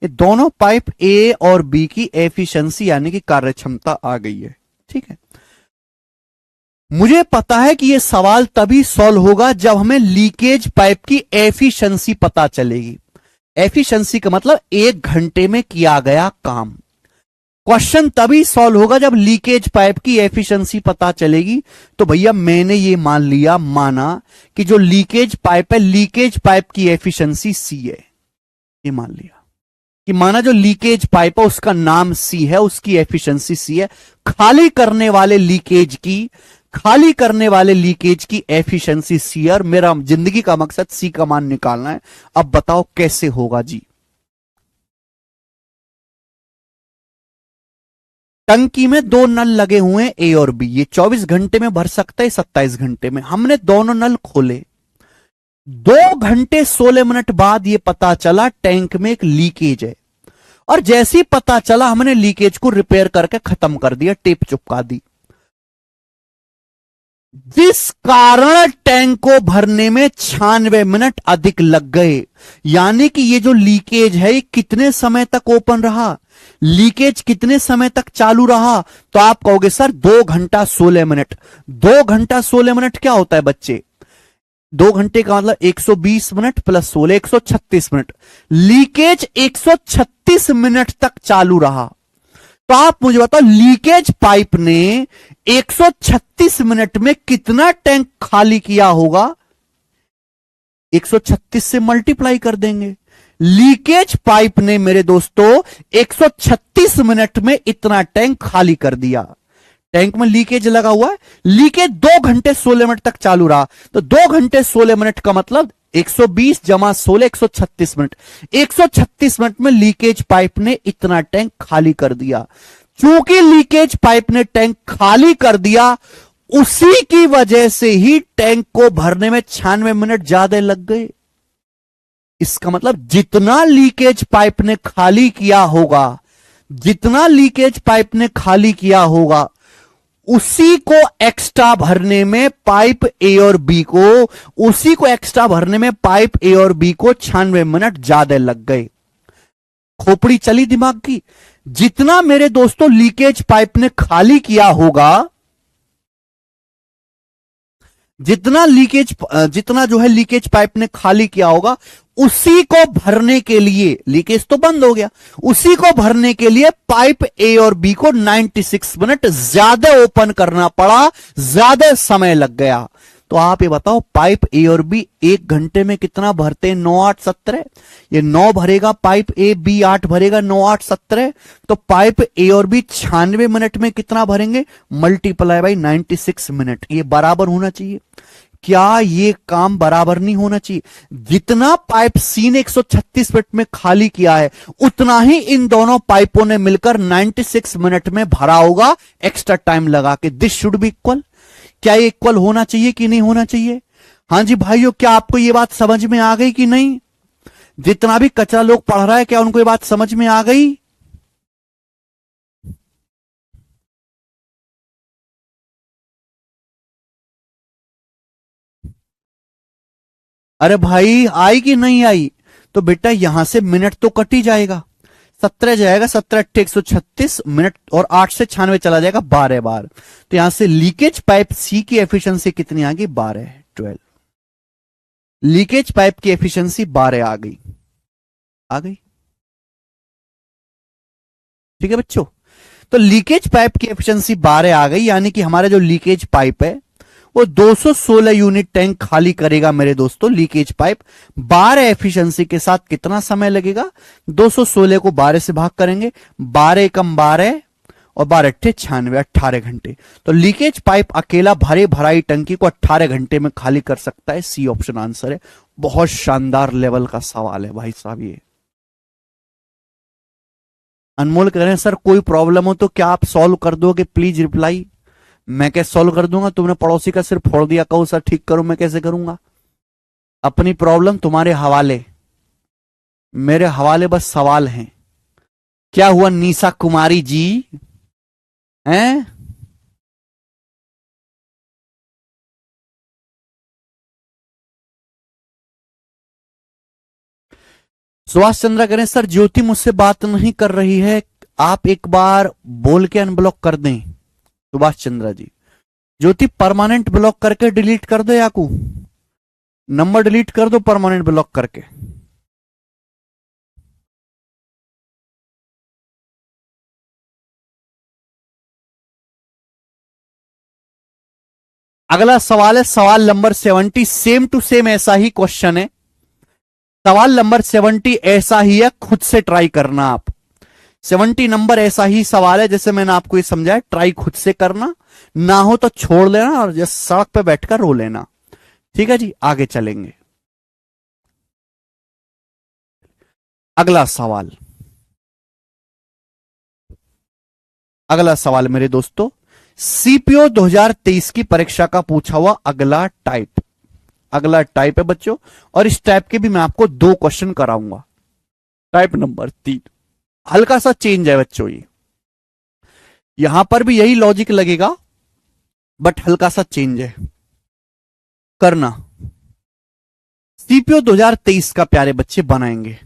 ये दोनों पाइप ए और बी की एफिशिएंसी यानी कि कार्य क्षमता आ गई है। ठीक है, मुझे पता है कि यह सवाल तभी सॉल्व होगा जब हमें लीकेज पाइप की एफिशिएंसी पता चलेगी। एफिशिएंसी का मतलब 1 घंटे में किया गया काम। क्वेश्चन तभी सॉल्व होगा जब लीकेज पाइप की एफिशिएंसी पता चलेगी। तो भैया मैंने ये माना कि जो लीकेज पाइप है, लीकेज पाइप की एफिशिएंसी सी है। ये मान लिया कि माना जो लीकेज पाइप है उसका नाम सी है, उसकी एफिशिएंसी सी है। खाली करने वाले लीकेज की एफिशिएंसी सी है, और मेरा जिंदगी का मकसद सी का मान निकालना है। अब बताओ कैसे होगा जी? टंकी में 2 नल लगे हुए हैं, ए और बी। ये 24 घंटे में भर सकता है, 27 घंटे में। हमने दोनों नल खोले, 2 घंटे 16 मिनट बाद ये पता चला टैंक में एक लीकेज है। और जैसे ही पता चला हमने लीकेज को रिपेयर करके खत्म कर दिया, टेप चिपका दी। जिस कारण टैंक को भरने में 96 मिनट अधिक लग गए। यानी कि ये जो लीकेज है ये कितने समय तक ओपन रहा, लीकेज कितने समय तक चालू रहा? तो आप कहोगे सर 2 घंटा 16 मिनट। 2 घंटा 16 मिनट क्या होता है बच्चे? 2 घंटे का मतलब 120 minute plus 16 136 minute. Leakage 136 minute तक चालू रहा। तो आप मुझे बताओ लीकेज पाइप ने 136 मिनट में कितना टैंक खाली किया होगा? 136 से मल्टीप्लाई कर देंगे। लीकेज पाइप ने मेरे दोस्तों 136 मिनट में इतना टैंक खाली कर दिया। टैंक में लीकेज लगा हुआ है, लीकेज 2 घंटे 16 मिनट तक चालू रहा। तो 2 घंटे 16 मिनट का मतलब 120 जमा 16 136 मिनट। 136 मिनट में लीकेज पाइप ने इतना टैंक खाली कर दिया। चूंकि लीकेज पाइप ने टैंक खाली कर दिया, उसी की वजह से ही टैंक को भरने में 96 मिनट ज्यादा लग गए। इसका मतलब जितना लीकेज पाइप ने खाली किया होगा, जितना लीकेज पाइप ने खाली किया होगा, उसी को एक्स्ट्रा भरने में पाइप ए और बी को, उसी को एक्स्ट्रा भरने में पाइप ए और बी को 96 मिनट ज्यादा लग गए। खोपड़ी चली दिमाग की? जितना मेरे दोस्तों लीकेज पाइप ने खाली किया होगा, जितना जो है लीकेज पाइप ने खाली किया होगा, उसी को भरने के लिए, लीकेज तो बंद हो गया, उसी को भरने के लिए पाइप ए और बी को 96 मिनट ज्यादा ओपन करना पड़ा, ज्यादा समय लग गया। तो आप ये बताओ पाइप ए और बी 1 घंटे में कितना भरते हैं? 9 8 17। ये 9 भरेगा पाइप ए, बी 8 भरेगा, 9 8 17। तो पाइप ए और बी 96 मिनट में कितना भरेंगे? Multiply by 96 minute. ये बराबर होना चाहिए। क्या ये काम बराबर नहीं होना चाहिए? जितना पाइप सी ने 136 मिनट में खाली किया है, उतना ही इन दोनों पाइपों ने मिलकर 96 मिनट में भरा होगा एक्स्ट्रा टाइम लगा के। This should be equal. क्या ये इक्वल होना चाहिए कि नहीं होना चाहिए? हां जी भाइयों, क्या आपको ये बात समझ में आ गई कि नहीं? जितना भी कचरा लोग पढ़ रहा है, क्या उनको ये बात समझ में आ गई? अरे भाई आई कि नहीं आई? तो बेटा यहां से मिनट तो कट ही जाएगा। 17 जाएगा, 17 8 136 मिनट, और 8 से 96 चला जाएगा 12 बार। तो यहां से लीकेज पाइप सी की एफिशिएंसी कितनी आ गई? 12 12। लीकेज पाइप की एफिशिएंसी 12 आ गई, आ गई। ठीक है बच्चों, तो लीकेज पाइप की एफिशिएंसी 12 आ गई, यानी कि हमारा जो लीकेज पाइप है वो 216 यूनिट टैंक खाली करेगा मेरे दोस्तों लीकेज पाइप। 12 एफिशिएंसी के साथ कितना समय लगेगा? 216 को 12 से भाग करेंगे, 12 कम 12 और 12 अट्ठे 96, 18 घंटे। तो लीकेज पाइप अकेला भरे भराई टंकी को 18 घंटे में खाली कर सकता है। सी ऑप्शन आंसर है। बहुत शानदार लेवल का सवाल है भाई साहब ये। अनमोल कह रहे हैं सर कोई प्रॉब्लम हो तो क्या आप सॉल्व कर दोगे प्लीज रिप्लाई। मैं कैसे सॉल्व कर दूंगा? तुमने पड़ोसी का सिर फोड़ दिया, कहो सर ठीक करो, मैं कैसे करूंगा? अपनी प्रॉब्लम तुम्हारे हवाले, मेरे हवाले बस सवाल हैं। क्या हुआ निशा कुमारी जी हैं? सुभाष चंद्रा कह रहे हैं सर ज्योति मुझसे बात नहीं कर रही है, आप एक बार बोल के अनब्लॉक कर दें। सुभाष चंद्रा जी, ज्योति परमानेंट ब्लॉक करके डिलीट कर दो, याकू नंबर डिलीट कर दो परमानेंट ब्लॉक करके। अगला सवाल है सवाल नंबर 70। सेम टू सेम ऐसा ही क्वेश्चन है। सवाल नंबर 70 ऐसा ही है, खुद से ट्राई करना आप। 70 नंबर ऐसा ही सवाल है जैसे मैंने आपको ये समझाया, ट्राई खुद से करना, ना हो तो छोड़ लेना और जस्ट सड़क पे बैठकर रो लेना। ठीक है जी, आगे चलेंगे। अगला सवाल, अगला सवाल मेरे दोस्तों, सीपीओ 2023 की परीक्षा का पूछा हुआ अगला टाइप, अगला टाइप है बच्चों। और इस टाइप के भी मैं आपको 2 क्वेश्चन कराऊंगा। टाइप नंबर 3 हल्का सा चेंज है बच्चों, ये यहां पर भी यही लॉजिक लगेगा बट हल्का सा चेंज है करना। सीपीओ 2023 का प्यारे बच्चे बनाएंगे।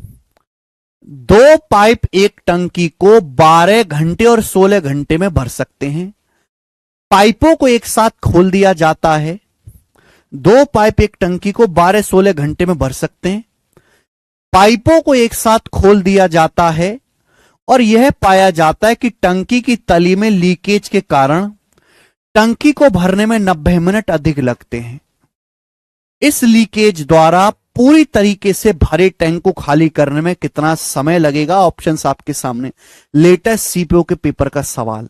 2 पाइप एक टंकी को 12 घंटे और 16 घंटे में भर सकते हैं। पाइपों को एक साथ खोल दिया जाता है। 2 पाइप एक टंकी को 12-16 घंटे में भर सकते हैं। पाइपों को एक साथ खोल दिया जाता है और यह पाया जाता है कि टंकी की तली में लीकेज के कारण टंकी को भरने में 90 मिनट अधिक लगते हैं। इस लीकेज द्वारा पूरी तरीके से भरे टैंक को खाली करने में कितना समय लगेगा? ऑप्शंस आपके सामने। लेटेस्ट सीपीओ के पेपर का सवाल।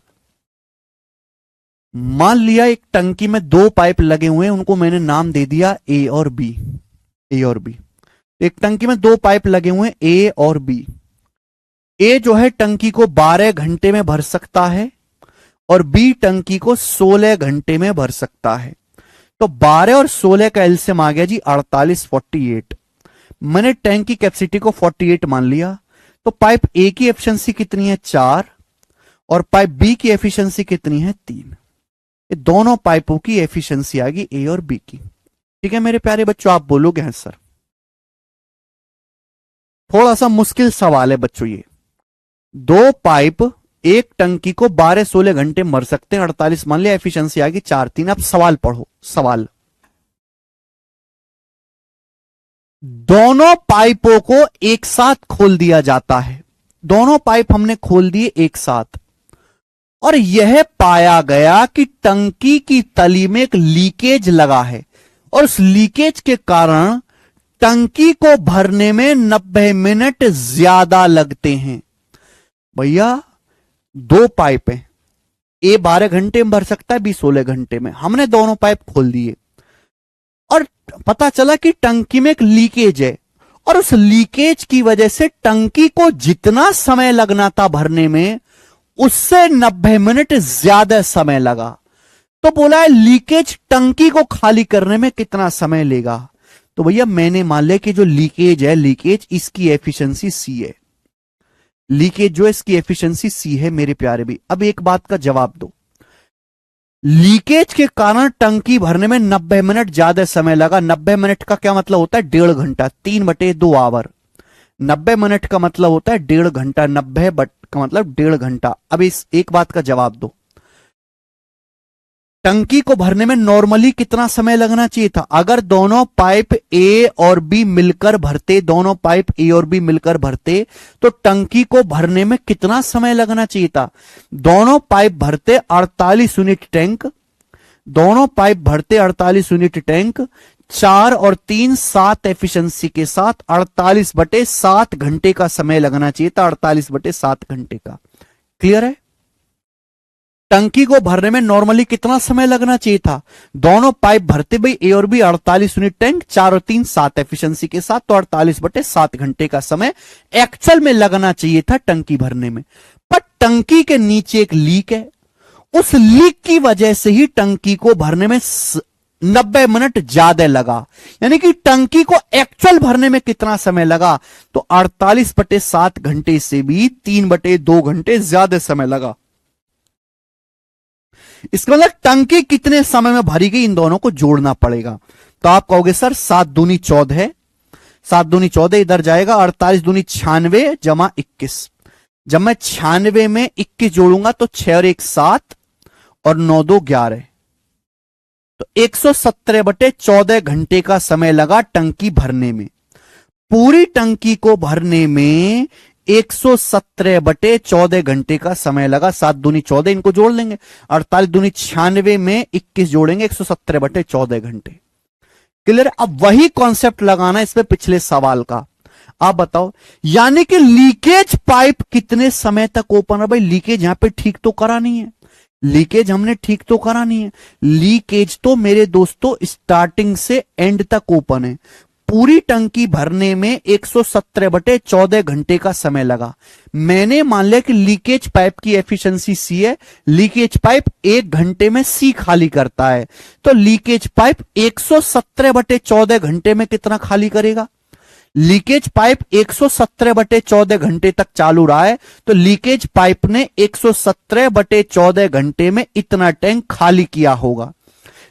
मान लिया एक टंकी में 2 पाइप लगे हुए हैं, उनको मैंने नाम दे दिया ए और बी। ए और बी, एक टंकी में 2 पाइप लगे हुए हैं ए और बी। ए जो है टंकी को 12 घंटे में भर सकता है और बी टंकी को 16 घंटे में भर सकता है। तो 12 और 16 का एलसीएम आ गया जी 48, 48। मैंने टैंक की कैपेसिटी को 48 मान लिया। तो पाइप ए की एफिशिएंसी कितनी है? 4 और पाइप बी की एफिशिएंसी कितनी है? 3। ये दोनों पाइपों की एफिशिएंसी आ गई ए और बी की। ठीक है मेरे प्यारे बच्चों, आप बोलोगे हैं सर। थोड़ा सा मुश्किल सवाल है बच्चों ये। 2 पाइप एक टंकी को 12-16 घंटे मर सकते हैं, 48 मान लिया, एफिशिएंसी आ गई 4, 3। अब सवाल पढ़ो। सवाल, दोनों पाइपों को एक साथ खोल दिया जाता है। दोनों पाइप हमने खोल दिए एक साथ और यह पाया गया कि टंकी की तली में एक लीकेज लगा है और उस लीकेज के कारण टंकी को भरने में 90 मिनट ज्यादा लगते हैं। भैया 2 पाइप है, ए 12 घंटे में भर सकता है, बी 16 घंटे में। हमने दोनों पाइप खोल दिए और पता चला कि टंकी में एक लीकेज है और उस लीकेज की वजह से टंकी को जितना समय लगना था भरने में उससे 90 मिनट ज्यादा समय लगा। तो बोला है लीकेज टंकी को खाली करने में कितना समय लेगा? तो भैया मैंने मान लिया कि जो लीकेज है, लीकेज इसकी एफिशिएंसी सी है। लीकेज जो इसकी एफिशिएंसी सी है मेरे प्यारे भी। अब एक बात का जवाब दो, लीकेज के कारण टंकी भरने में 90 मिनट ज्यादा समय लगा। 90 मिनट का क्या मतलब होता है? 1.5 घंटा, 3/2 आवर। 90 मिनट का मतलब होता है 1.5 घंटा, 90 का मतलब 1.5 घंटा। अब इस एक बात का जवाब दो, टंकी को भरने में नॉर्मली कितना समय लगना चाहिए था? अगर दोनों पाइप ए और बी मिलकर भरते, दोनों पाइप ए और बी मिलकर भरते तो टंकी को भरने में कितना समय लगना चाहिए था? दोनों पाइप भरते 48 यूनिट टैंक, दोनों पाइप भरते 48 यूनिट टैंक, 4 और 3 7 एफिशिएंसी के साथ 48/7 घंटे का समय लगना चाहिए था, 48/7 घंटे का। क्लियर है? टंकी को भरने में नॉर्मली कितना समय लगना चाहिए था? दोनों पाइप भरते भाई ए और बी 48 यूनिट टैंक, 4 और 3 7 एफिशिएंसी के साथ, तो 48/7 घंटे का समय एक्चुअल में लगना चाहिए था टंकी भरने में। पर टंकी के नीचे एक लीक है, उस लीक की वजह से ही टंकी को भरने में 90 मिनट ज्यादा लगा। यानी कि टंकी को एक्चुअल भरने में कितना समय लगा? तो 48/7 घंटे से भी 3/2 घंटे ज्यादा समय लगा। इसका मतलब टंकी कितने समय में भरी गई, इन दोनों को जोड़ना पड़ेगा। तो आप कहोगे सर 7 दूनी 14 है, 7 दूनी 14 इधर जाएगा, 48 दूनी 96 जमा 21। जब मैं 96 में 21 जोड़ूंगा तो 6 और 1 7 और 9 2 11, तो 117/14 घंटे का समय लगा टंकी भरने में। पूरी टंकी को भरने में 117/14 घंटे का समय लगा। 7 दूनी 14 इनको जोड़ लेंगे, 48 दूनी 96 में 21 जोड़ेंगे, 117/14 घंटे। क्लियर? अब वही कॉन्सेप्ट लगाना इसमें पिछले सवाल का। आप बताओ, यानी कि लीकेज पाइप कितने समय तक ओपन है? भाई लीकेज यहां पे ठीक तो करा नहीं है, लीकेज हमने ठीक तो करा नहीं है। लीकेज तो मेरे दोस्तों स्टार्टिंग से एंड तक ओपन है। पूरी टंकी भरने में 117/14 घंटे का समय लगा। मैंने मान लिया कि लीकेज पाइप की एफिशिएंसी सी है, लीकेज पाइप 1 घंटे में सी खाली करता है, तो लीकेज पाइप 117/14 घंटे में कितना खाली करेगा? लीकेज पाइप 117/14 घंटे तक चालू रहा है, तो लीकेज पाइप ने 117/14 घंटे में इतना टैंक खाली किया होगा।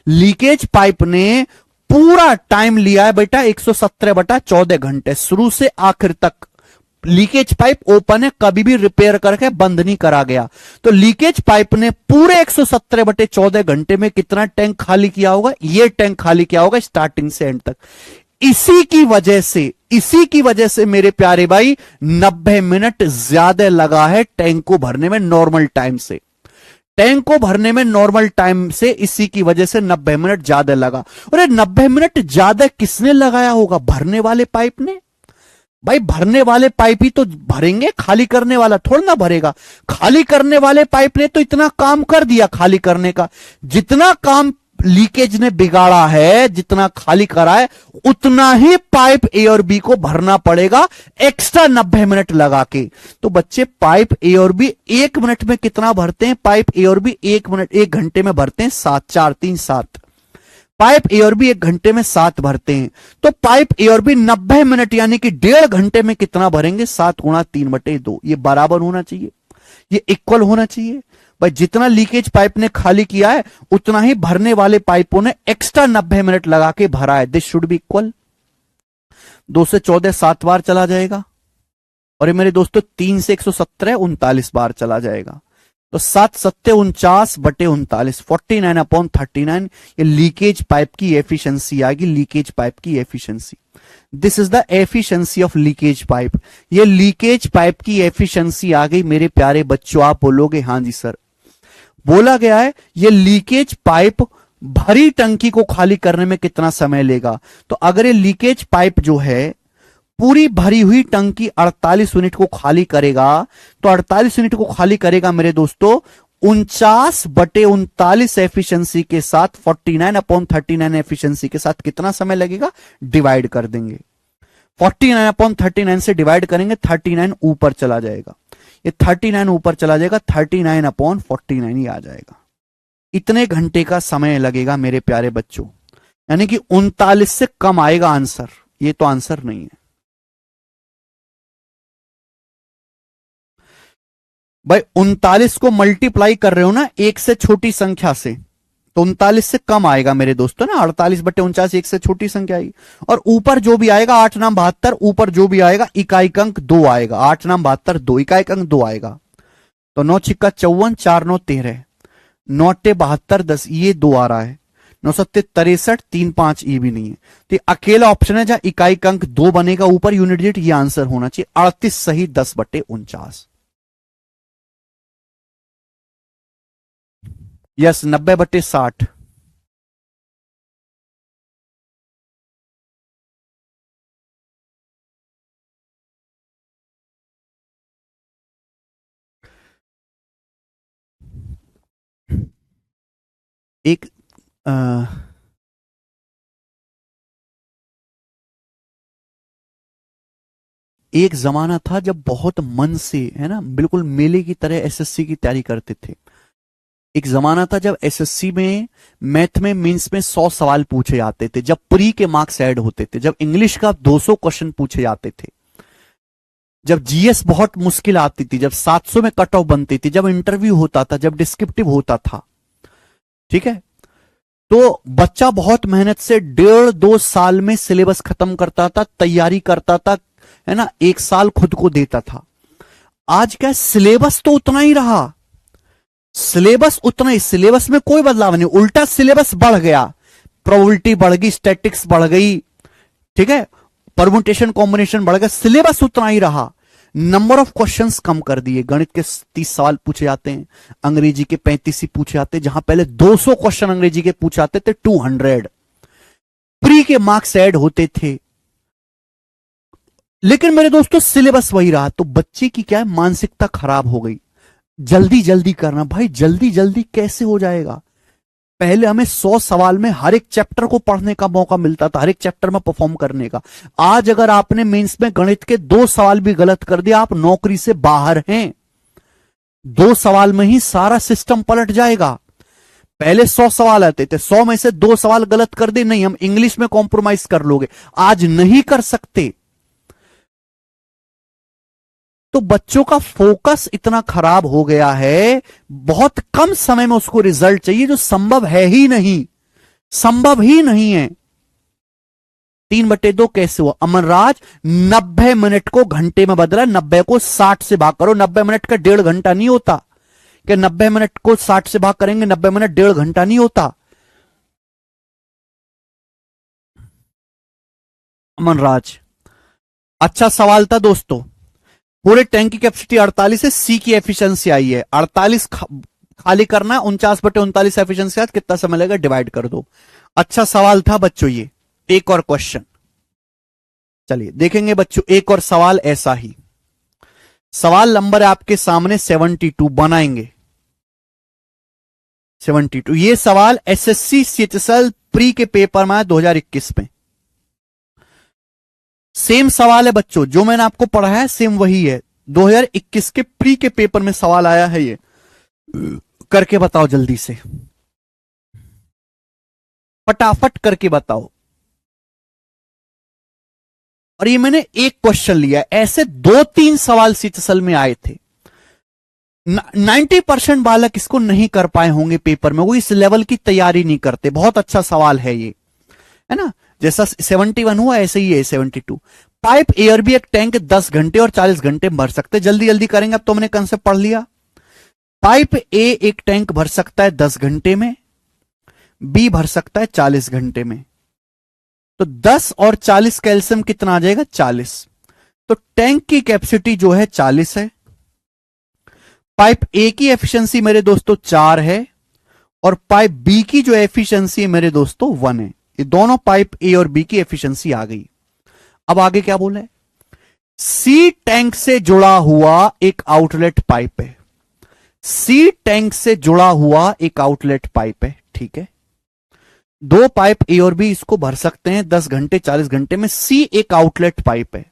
लीकेज पाइप ने पूरा टाइम लिया है बेटा 117/14 घंटे, शुरू से आखिर तक। लीकेज पाइप ओपन है, कभी भी रिपेयर करके बंद नहीं करा गया। तो लीकेज पाइप ने पूरे 117/14 घंटे में कितना टैंक खाली किया होगा? ये टैंक खाली किया होगा स्टार्टिंग से एंड तक। इसी की वजह से मेरे प्यारे भाई 90 मिनट ज्यादा लगा है टैंक को भरने में नॉर्मल टाइम से। टैंक को भरने में नॉर्मल टाइम से इसी की वजह से 90 मिनट ज्यादा लगा। और 90 मिनट ज्यादा किसने लगाया होगा? भरने वाले पाइप ने। भाई भरने वाले पाइप ही तो भरेंगे, खाली करने वाला थोड़ा ना भरेगा। खाली करने वाले पाइप ने तो इतना काम कर दिया खाली करने का। जितना काम लीकेज ने बिगाड़ा है, जितना खाली करा है, उतना ही पाइप ए और बी को भरना पड़ेगा एक्स्ट्रा 90 मिनट लगा के। तो बच्चे पाइप ए और बी 1 मिनट में कितना भरते हैं? पाइप ए और बी 1 घंटे में भरते हैं 7, 4 3 7। पाइप ए और बी 1 घंटे में 7 भरते हैं, तो पाइप ए और बी 90 मिनट यानी कि 1.5 घंटे में कितना भरेंगे? 7 गुणा 3/2। ये बराबर होना चाहिए, ये इक्वल होना चाहिए। भाई जितना लीकेज पाइप ने खाली किया है उतना ही भरने वाले पाइपों ने एक्स्ट्रा 90 मिनट लगा के भरा है। This should be equal. 2 से 14 7 बार चला जाएगा, और ये मेरे दोस्तों 3 से 117 39 बार चला जाएगा। तो 7 7 49/39, 49/39 ये लीकेज पाइप की एफिशिएंसी आ गई। लीकेज पाइप की efficiency, this is the efficiency of leakage pipe. ये लीकेज पाइप की एफिशिएंसी आ गई मेरे प्यारे बच्चों। आप बोलोगे हाँ जी सर। बोला गया है ये लीकेज पाइप भरी टंकी को खाली करने में कितना समय लेगा? तो अगर ये लीकेज पाइप जो है पूरी भरी हुई टंकी 48 यूनिट को खाली करेगा, तो 48 यूनिट को खाली करेगा मेरे दोस्तों 49/39 एफिशिएंसी के साथ, 49/39 एफिशिएंसी के साथ कितना समय लगेगा? डिवाइड कर देंगे। 49/39 से डिवाइड करेंगे, 39 ऊपर चला जाएगा। ये 39 ऊपर चला जाएगा, 39/49 ही आ जाएगा। इतने घंटे का समय लगेगा मेरे प्यारे बच्चों, यानी कि 39 से कम आएगा आंसर। ये तो आंसर नहीं है भाई। 39 को मल्टीप्लाई कर रहे हो ना 1 से छोटी संख्या से, तो 39 से कम आएगा मेरे दोस्तों ना। 48/49 1 से छोटी संख्या आएगी। और ऊपर जो भी आएगा 8 नाम 72, ऊपर जो भी आएगा इकाई अंक 2 आएगा। 8 नाम 72 2, इकाई अंक 2 आएगा। तो 9 छिक्का 54, 4 9 13, 9 8 72 10, ये 2 आ रहा है। 9 7 63, 3 5 ये भी नहीं है। तो अकेला ऑप्शन है जहां इकाई अंक 2 बनेगा ऊपर यूनिट डिजिट, ये आंसर होना चाहिए। 38 सही 10/49। यस 90/60। एक एक जमाना था जब बहुत मन से, है ना, बिल्कुल मेले की तरह एसएससी की तैयारी करते थे। एक जमाना था जब एसएससी में मैथ में मेंस में 100 सवाल पूछे जाते थे, जब प्री के मार्क्स ऐड होते थे, जब इंग्लिश का 200 क्वेश्चन पूछे जाते थे, जब जीएस बहुत मुश्किल आती थी, जब 700 में कट ऑफ बनती थी, जब इंटरव्यू होता था, जब डिस्क्रिप्टिव होता था। ठीक है, तो बच्चा बहुत मेहनत से 1.5-2 साल में सिलेबस खत्म करता था, तैयारी करता था, है ना, 1 साल खुद को देता था। आज क्या, सिलेबस तो उतना ही रहा, सिलेबस उतना ही, सिलेबस में कोई बदलाव नहीं, उल्टा सिलेबस बढ़ गया, प्रोबेबिलिटी बढ़ गई, स्टैटिक्स बढ़ गई, ठीक है, परमुटेशन कॉम्बिनेशन बढ़ गया, सिलेबस उतना ही रहा, नंबर ऑफ क्वेश्चंस कम कर दिए। गणित के 30 सवाल पूछे जाते हैं, अंग्रेजी के 35 ही पूछे जाते हैं, जहां पहले 200 क्वेश्चन अंग्रेजी के पूछे जाते थे, 200 प्री के मार्क्स ऐड होते थे। लेकिन मेरे दोस्तों सिलेबस वही रहा, तो बच्चे की क्या है, मानसिकता खराब हो गई, जल्दी जल्दी करना। भाई जल्दी जल्दी कैसे हो जाएगा, पहले हमें 100 सवाल में हर एक चैप्टर को पढ़ने का मौका मिलता था, हर एक चैप्टर में परफॉर्म करने का। आज अगर आपने मेंस में गणित के 2 सवाल भी गलत कर दिया, आप नौकरी से बाहर हैं। 2 सवाल में ही सारा सिस्टम पलट जाएगा। पहले 100 सवाल आते थे, 100 में से 2 सवाल गलत कर दे, नहीं हम इंग्लिश में कॉम्प्रोमाइज कर लोगे, आज नहीं कर सकते। तो बच्चों का फोकस इतना खराब हो गया है, बहुत कम समय में उसको रिजल्ट चाहिए, जो संभव है ही नहीं, संभव ही नहीं है। 3/2 कैसे हुआ अमरराज, 90 मिनट को घंटे में बदला, 90 को 60 से भाग करो, 90 मिनट का 1.5 घंटा नहीं होता, कि 90 मिनट को 60 से भाग करेंगे, 90 मिनट 1.5 घंटा नहीं होता। अमरराज, अच्छा सवाल था दोस्तों। पूरे टैंक की कैपेसिटी 48 है, सी की एफिशिएंसी आई है 48, खाली करना है, 49/39 एफिशिएंसी, आज कितना समय लगेगा डिवाइड कर दो। अच्छा सवाल था बच्चों ये। एक और क्वेश्चन, चलिए देखेंगे बच्चों, एक और सवाल ऐसा ही। सवाल नंबर है आपके सामने 72, बनाएंगे 72। ये सवाल एसएससी सीएचएसएल प्री के पेपर में आया 2021 में। सेम सवाल है बच्चों, जो मैंने आपको पढ़ाया है सेम वही है, 2021 के प्री के पेपर में सवाल आया है। ये करके बताओ जल्दी से, फटाफट करके बताओ। और ये मैंने एक क्वेश्चन लिया, ऐसे 2-3 सवाल सीएचएसएल में आए थे। 90% बालक इसको नहीं कर पाए होंगे पेपर में, वो इस लेवल की तैयारी नहीं करते। बहुत अच्छा सवाल है ये, है ना, जैसा 71 हुआ ऐसे ही है 72। पाइप एयर भी एक टैंक 10 घंटे और 40 घंटे में भर सकते हैं। जल्दी जल्दी करेंगे, अब तो हमने कंसेप्ट पढ़ लिया। पाइप ए एक टैंक भर सकता है 10 घंटे में, बी भर सकता है 40 घंटे में। तो 10 और 40 कैल्शियम कितना आ जाएगा, 40। तो टैंक की कैपेसिटी जो है 40 है। पाइप ए की एफिशिएंसी मेरे दोस्तों 4 है, और पाइप बी की जो एफिशिएंसी है मेरे दोस्तों 1 है। ये दोनों पाइप ए और बी की एफिशिएंसी आ गई। अब आगे क्या बोला है, सी टैंक से जुड़ा हुआ एक आउटलेट पाइप है, सी टैंक से जुड़ा हुआ एक आउटलेट पाइप है, ठीक है। 2 पाइप ए और बी इसको भर सकते हैं 10 घंटे 40 घंटे में, सी एक आउटलेट पाइप है।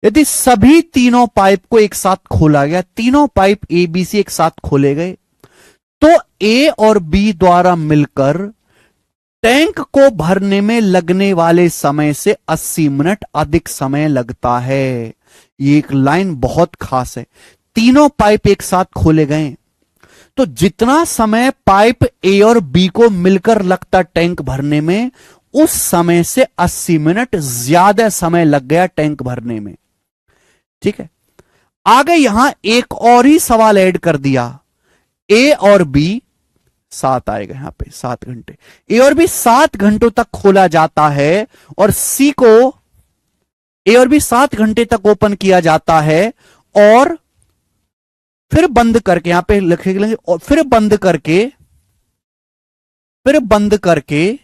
यदि सभी तीनों पाइप को एक साथ खोला गया, तीनों पाइप ए बी सी एक साथ खोले गए, तो ए और बी द्वारा मिलकर टैंक को भरने में लगने वाले समय से 80 मिनट अधिक समय लगता है। ये एक लाइन बहुत खास है। तीनों पाइप एक साथ खोले गए, तो जितना समय पाइप ए और बी को मिलकर लगता टैंक भरने में, उस समय से 80 मिनट ज्यादा समय लग गया टैंक भरने में, ठीक है। आगे यहां एक और ही सवाल ऐड कर दिया, ए और बी 7 आएगा यहां पे, 7 घंटे। ए और बी 7 घंटों तक खोला जाता है, और सी को ए और बी 7 घंटे तक ओपन किया जाता है, और फिर बंद करके, यहां पे लिखेंगे, और फिर बंद करके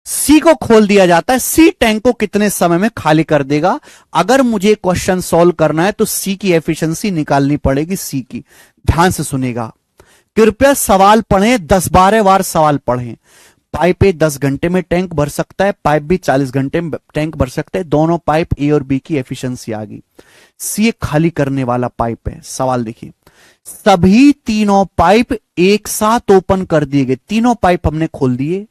सी को खोल दिया जाता है। सी टैंक को कितने समय में खाली कर देगा। अगर मुझे क्वेश्चन सॉल्व करना है तो सी की एफिशिएंसी निकालनी पड़ेगी, सी की। ध्यान से सुनेगा, कृपया सवाल पढ़ें, 10-12 बार सवाल पढ़ें। पाइप ए 10 घंटे में टैंक भर सकता है, पाइप बी 40 घंटे में टैंक भर सकता है। दोनों पाइप ए और बी की एफिशिएंसी आ गई। सी एक खाली करने वाला पाइप है। सवाल देखिए, सभी तीनों पाइप एक साथ ओपन कर दिए गए, तीनों पाइप हमने खोल दिए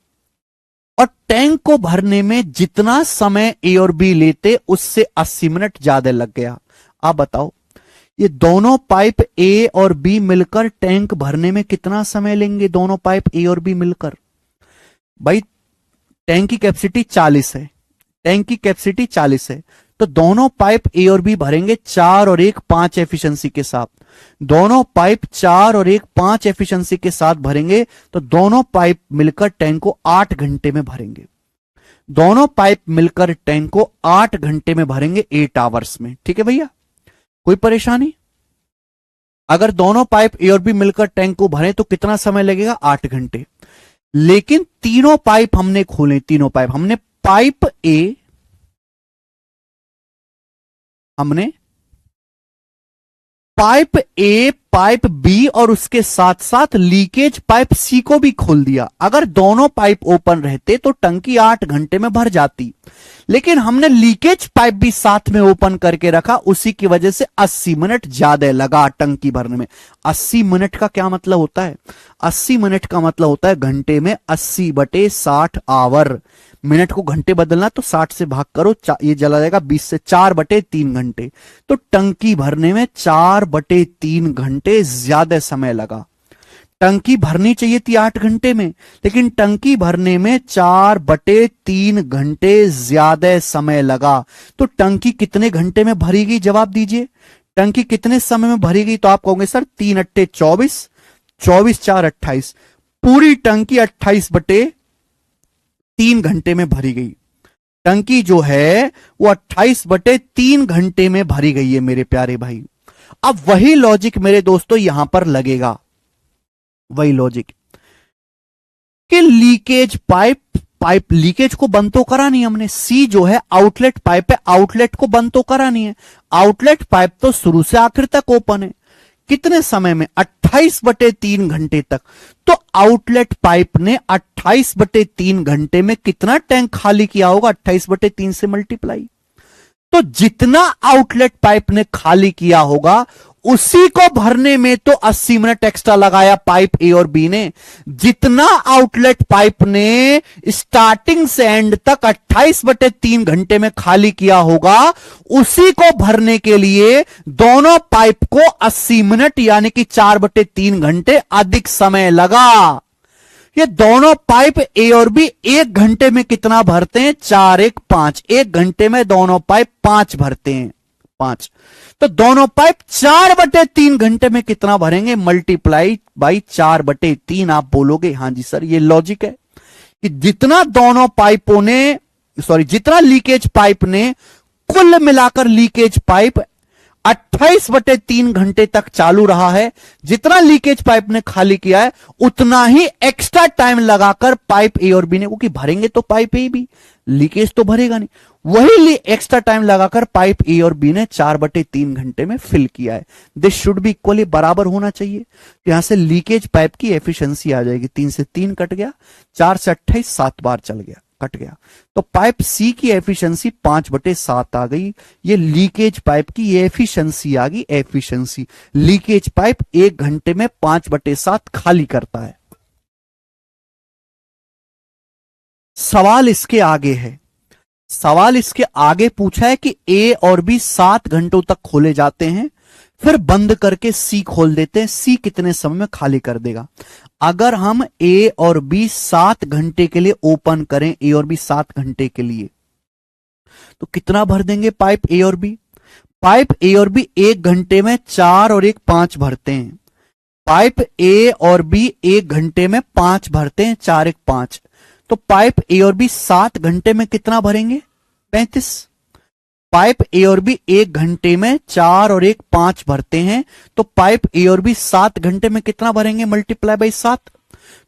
और टैंक को भरने में जितना समय ए और बी लेते उससे 80 मिनट ज्यादा लग गया। आप बताओ ये दोनों पाइप ए और बी मिलकर टैंक भरने में कितना समय लेंगे? दोनों पाइप ए और बी मिलकर, भाई टैंक की कैपेसिटी 40 है, टैंक की कैपेसिटी 40 है, तो दोनों पाइप ए और बी भरेंगे 4 और 1 5 एफिशिएंसी के साथ। दोनों पाइप 4 और 1 5 एफिशिएंसी के साथ भरेंगे तो दोनों पाइप मिलकर टैंक को 8 घंटे में भरेंगे। दोनों पाइप मिलकर टैंक को 8 घंटे में भरेंगे, 8 आवर्स में। ठीक है भैया, कोई परेशानी? अगर दोनों पाइप ए और बी मिलकर टैंक को भरें तो कितना समय लगेगा? 8 घंटे। लेकिन तीनों पाइप हमने खोले, तीनों पाइप हमने पाइप ए, हमने पाइप ए, पाइप बी और उसके साथ साथ लीकेज पाइप सी को भी खोल दिया। अगर दोनों पाइप ओपन रहते तो टंकी 8 घंटे में भर जाती, लेकिन हमने लीकेज पाइप भी साथ में ओपन करके रखा, उसी की वजह से 80 मिनट ज्यादा लगा टंकी भरने में। 80 मिनट का क्या मतलब होता है? 80 मिनट का मतलब होता है घंटे में 80/60 आवर। मिनट को घंटे बदलना तो 60 से भाग करो, ये चला जाएगा 20 से, 4/3 घंटे। तो टंकी भरने में 4/3 घंटे ज्यादा समय लगा। टंकी भरनी चाहिए थी 8 घंटे में, लेकिन टंकी भरने में 4/3 घंटे ज्यादा समय लगा। तो टंकी कितने घंटे में भरी गई? जवाब दीजिए, टंकी कितने समय में भरी गई? तो आप कहोगे सर 3 × 24, 24 4 28, पूरी टंकी 28/3 घंटे में भरी गई। टंकी जो है वो 28/3 घंटे में भरी गई है मेरे प्यारे भाई। अब वही लॉजिक मेरे दोस्तों यहां पर लगेगा, वही लॉजिक कि लीकेज पाइप लीकेज को बंद तो करा नहीं हमने। सी जो है आउटलेट पाइप है, आउटलेट को बंद तो करा नहीं है। आउटलेट पाइप तो शुरू से आखिर तक ओपन है। कितने समय में? 28/3 घंटे तक। तो आउटलेट पाइप ने 28/3 घंटे में कितना टैंक खाली किया होगा? 28/3 से मल्टीप्लाई। तो जितना आउटलेट पाइप ने खाली किया होगा उसी को भरने में तो 80 मिनट एक्स्ट्रा लगाया पाइप ए और बी ने। जितना आउटलेट पाइप ने स्टार्टिंग से एंड तक 28/3 घंटे में खाली किया होगा, उसी को भरने के लिए दोनों पाइप को 80 मिनट यानी कि 4/3 घंटे अधिक समय लगा। ये दोनों पाइप ए और बी 1 घंटे में कितना भरते हैं? 4 1 5। 1 घंटे में दोनों पाइप 5 भरते हैं, 5। तो दोनों पाइप 4/3 घंटे में कितना भरेंगे? Multiply by 4/3। आप बोलोगे हां जी सर ये लॉजिक है कि जितना दोनों पाइपों ने, जितना लीकेज पाइप ने, कुल मिलाकर लीकेज पाइप 28/3 घंटे तक चालू रहा है। जितना लीकेज पाइप ने खाली किया है उतना ही एक्स्ट्रा टाइम लगाकर पाइप ए और बी ने, क्योंकि भरेंगे तो पाइप ए भी, लीकेज तो भरेगा नहीं, वही एक्स्ट्रा टाइम लगाकर पाइप ए और बी ने 4/3 घंटे में फिल किया है। दिस शुड बी इक्वली, बराबर होना चाहिए। यहां से लीकेज पाइप की एफिशिएंसी आ जाएगी, 3 से 3 कट गया, 4 से 28 7 बार चल गया, कट गया। तो पाइप सी की एफिशिएंसी 5/7 आ गई। ये लीकेज पाइप की एफिशिएंसी आ गई, एफिशिएंसी। लीकेज पाइप 1 घंटे में 5/7 खाली करता है। सवाल इसके आगे है, सवाल इसके आगे पूछा है कि ए और बी 7 घंटों तक खोले जाते हैं, फिर बंद करके सी खोल देते हैं। सी कितने समय में खाली कर देगा? अगर हम ए और बी 7 घंटे के लिए ओपन करें, ए और बी 7 घंटे के लिए, तो कितना भर देंगे पाइप ए और बी? पाइप ए और बी 1 घंटे में 4 और 1 5 भरते हैं। पाइप ए और बी 1 घंटे में 5 भरते हैं, 4 1 5। तो पाइप ए और बी 7 घंटे में कितना भरेंगे? 35। पाइप ए और बी 1 घंटे में 4 और 1 5 भरते हैं, तो पाइप ए और बी 7 घंटे में कितना भरेंगे? Multiply by 7।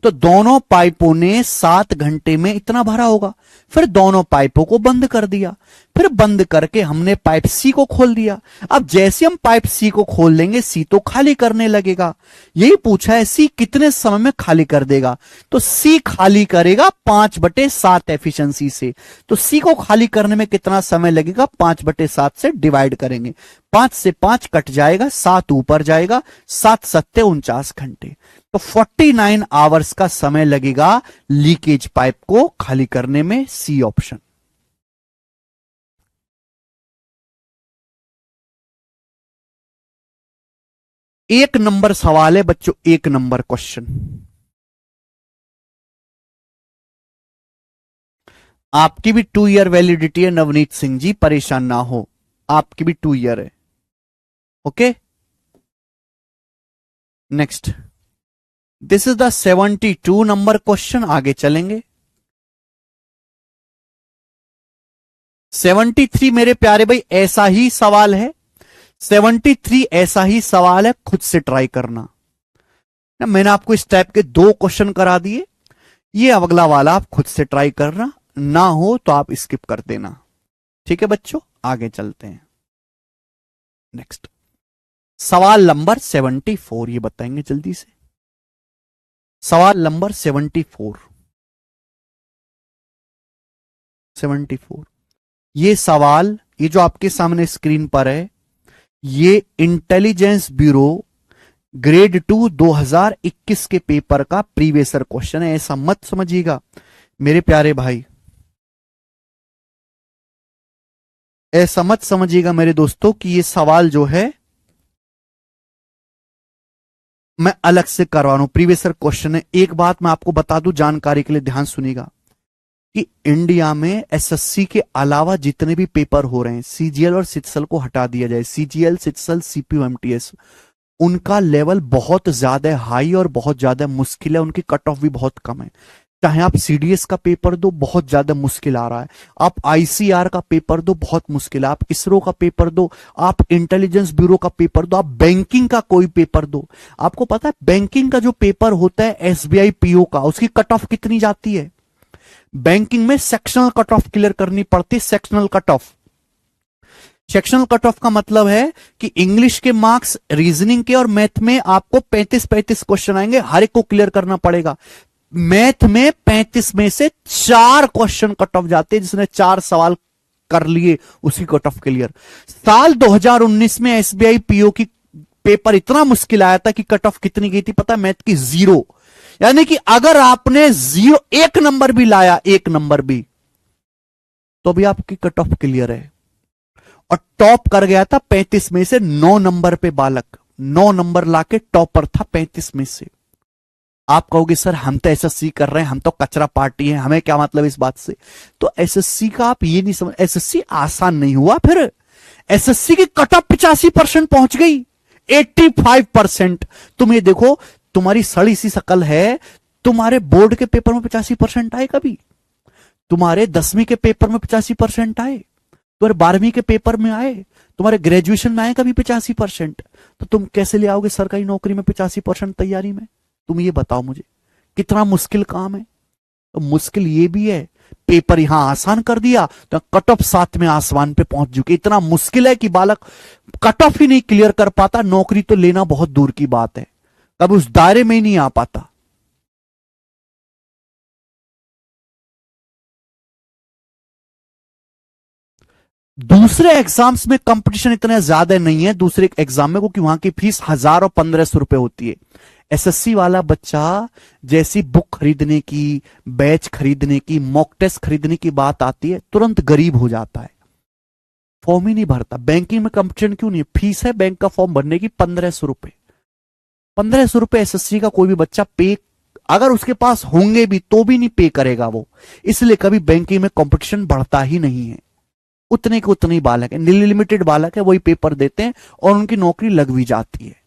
तो दोनों पाइपों ने 7 घंटे में इतना भरा होगा। फिर दोनों पाइपों को बंद कर दिया, फिर बंद करके हमने पाइप सी को खोल दिया। अब जैसे हम पाइप सी को खोल देंगे, सी तो खाली करने लगेगा। यही पूछा है सी कितने समय में खाली कर देगा, तो सी खाली करेगा 5/7 एफिशिएंसी से। तो सी को खाली करने में कितना समय लगेगा, 5/7 से डिवाइड करेंगे, 5 से 5 कट जाएगा, 7 ऊपर जाएगा, 7 सत्ते 49 घंटे। तो 49 आवर्स का समय लगेगा लीकेज पाइप को खाली करने में, सी ऑप्शन। एक नंबर सवाल है बच्चों, एक नंबर क्वेश्चन। आपकी भी 2 ईयर वैलिडिटी है नवनीत सिंह जी, परेशान ना हो, आपकी भी 2 ईयर है। Okay, next, this is the 72 number question. आगे चलेंगे। 73 मेरे प्यारे भाई ऐसा ही सवाल है, 73 ऐसा ही सवाल है, खुद से ट्राई करना ना। मैंने आपको इस टाइप के 2 क्वेश्चन करा दिए, ये अगला वाला आप खुद से ट्राई करना, ना हो तो आप स्किप कर देना। ठीक है बच्चों, आगे चलते हैं। नेक्स्ट सवाल नंबर 74, ये बताएंगे जल्दी से। सवाल नंबर 74। ये सवाल, ये जो आपके सामने स्क्रीन पर है, ये इंटेलिजेंस ब्यूरो ग्रेड 2 2021 के पेपर का प्रीवियसर क्वेश्चन है। ऐसा मत समझिएगा मेरे प्यारे भाई, ऐसा मत समझिएगा मेरे दोस्तों कि ये सवाल जो है मैं अलग से करवा रहा हूं, प्रीवियसर क्वेश्चन है। एक बात मैं आपको बता दूं जानकारी के लिए, ध्यान सुनिएगा कि इंडिया में एसएससी के अलावा जितने भी पेपर हो रहे हैं, सीजीएल और सिटसल को हटा दिया जाए, सीजीएल, सिटसल, सीपीयू, एमटीएस, उनका लेवल बहुत ज्यादा हाई और बहुत ज्यादा मुश्किल है, उनकी कट ऑफ भी बहुत कम है। चाहे आप सीडीएस का पेपर दो, बहुत ज्यादा मुश्किल आ रहा है, आप आईसीआर का पेपर दो, बहुत मुश्किल है, आप इसरो का पेपर दो, आप इंटेलिजेंस ब्यूरो का पेपर दो, आप बैंकिंग का कोई पेपर दो। आपको पता है बैंकिंग का जो पेपर होता है एसबीआई पीओ का, उसकी कट ऑफ कितनी जाती है? बैंकिंग में सेक्शनल कट ऑफ क्लियर करनी पड़ती है। Sectional cut off, sectional cut off का मतलब है कि इंग्लिश के मार्क्स, रीजनिंग के और मैथ में आपको 35-35 क्वेश्चन आएंगे, हर एक को क्लियर करना पड़ेगा। मैथ में 35 में से 4 क्वेश्चन कट ऑफ जाते हैं, जिसने 4 सवाल कर लिए उसी कट ऑफ क्लियर। साल 2019 में एसबीआई पीओ की पेपर इतना मुश्किल आया था कि कट ऑफ कितनी गई थी पता है? मैथ की 0। यानी कि अगर आपने 0 1 नंबर भी लाया, 1 नंबर भी, तो भी आपकी कट ऑफ क्लियर है। और टॉप कर गया था 35 में से 9 नंबर पे बालक, 9 नंबर लाके टॉपर था 35 में से। आप कहोगे सर हम तो एसएससी कर रहे हैं, हम तो कचरा पार्टी हैं, हमें क्या मतलब इस बात से? तो एसएससी का आप ये नहीं समझ, एसएससी आसान नहीं हुआ। फिर एसएससी की कट ऑफ 85% पहुंच गई, 85%। तुम ये देखो, तुम्हारी सड़ी सी शकल है, तुम्हारे बोर्ड के पेपर में 85% आए कभी? तुम्हारे 10वीं के पेपर में 85% आए? तुम्हारे 12वीं के पेपर में आए? तुम्हारे ग्रेजुएशन में आए कभी 85%? तो तुम कैसे ले आओगे सरकारी नौकरी में 85% तैयारी में? तुम ये बताओ मुझे, कितना मुश्किल काम है। तो मुश्किल ये भी है, पेपर यहां आसान कर दिया तो कट ऑफ साथ में आसमान पे पहुंच चुके। इतना मुश्किल है कि बालक कट ऑफ ही नहीं क्लियर कर पाता, नौकरी तो लेना बहुत दूर की बात है, कभी उस दायरे में ही नहीं आ पाता। दूसरे एग्जाम्स में कंपटीशन इतना ज्यादा नहीं है दूसरे एग्जाम में, क्योंकि वहां की फीस 1000 और 1500 रुपए होती है। एसएससी वाला बच्चा जैसी बुक खरीदने की, बैच खरीदने की, मॉक टेस्ट खरीदने की बात आती है, तुरंत गरीब हो जाता है, फॉर्म ही नहीं भरता। बैंकिंग में कंपटीशन क्यों नहीं है? फीस है बैंक का फॉर्म भरने की 1500 रुपए। 1500 रुपए एसएससी का कोई भी बच्चा पे, अगर उसके पास होंगे भी तो भी नहीं पे करेगा वो, इसलिए कभी बैंकिंग में कंपटीशन बढ़ता ही नहीं है। उतने के उतने ही बालक है, लिमिटेड बालक है, वही पेपर देते हैं और उनकी नौकरी लग भी जाती है।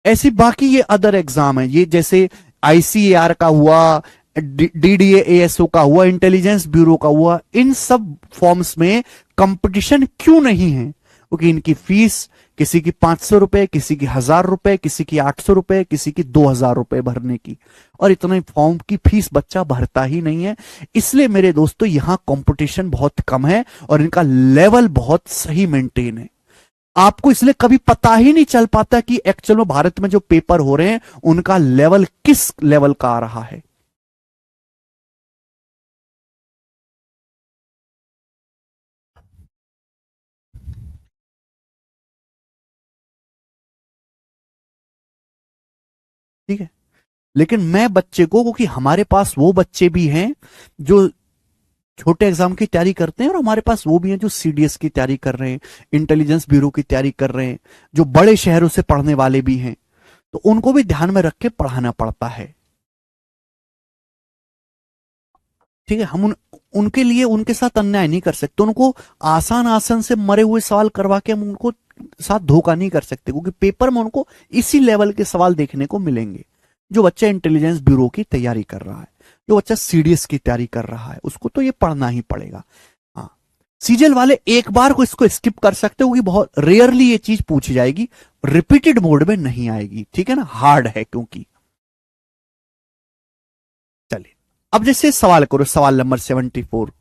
ऐसी बाकी ये अदर एग्जाम है, ये जैसे आईसीएआर का हुआ, डीडीएएसओ का हुआ, इंटेलिजेंस ब्यूरो का हुआ, इन सब फॉर्म्स में कंपटीशन क्यों नहीं है? क्योंकि इनकी फीस, किसी की 500 रुपए, किसी की 1000 रुपए, किसी की 800 रुपए, किसी की 2000 रुपए भरने की, और इतने फॉर्म की फीस बच्चा भरता ही नहीं है। इसलिए मेरे दोस्तों यहां कंपटीशन बहुत कम है और इनका लेवल बहुत सही मेंटेन है। आपको इसलिए कभी पता ही नहीं चल पाता कि एक्चुअल में भारत में जो पेपर हो रहे हैं उनका लेवल किस लेवल का आ रहा है। ठीक है, लेकिन मैं बच्चे को, क्योंकि हमारे पास वो बच्चे भी हैं जो छोटे एग्जाम की तैयारी करते हैं और हमारे पास वो भी हैं जो सीडीएस की तैयारी कर रहे हैं, इंटेलिजेंस ब्यूरो की तैयारी कर रहे हैं, जो बड़े शहरों से पढ़ने वाले भी हैं, तो उनको भी ध्यान में रख के पढ़ाना पड़ता है। ठीक है, हम उनके लिए उनके साथ अन्याय नहीं कर सकते, उनको आसान आसान से मरे हुए सवाल करवा के हम उनको साथ धोखा नहीं कर सकते, क्योंकि पेपर में उनको इसी लेवल के सवाल देखने को मिलेंगे। जो बच्चा इंटेलिजेंस ब्यूरो की तैयारी कर रहा है, जो बच्चा सीडीएस की तैयारी कर रहा है, उसको तो ये पढ़ना ही पड़ेगा। हाँ, सीजीएल वाले एक बार को इसको स्किप कर सकते हो, क्योंकि बहुत रेयरली ये चीज पूछी जाएगी, रिपीटेड मोड में नहीं आएगी। ठीक है ना, हार्ड है क्योंकि। चलिए अब जैसे सवाल करो, सवाल नंबर 74।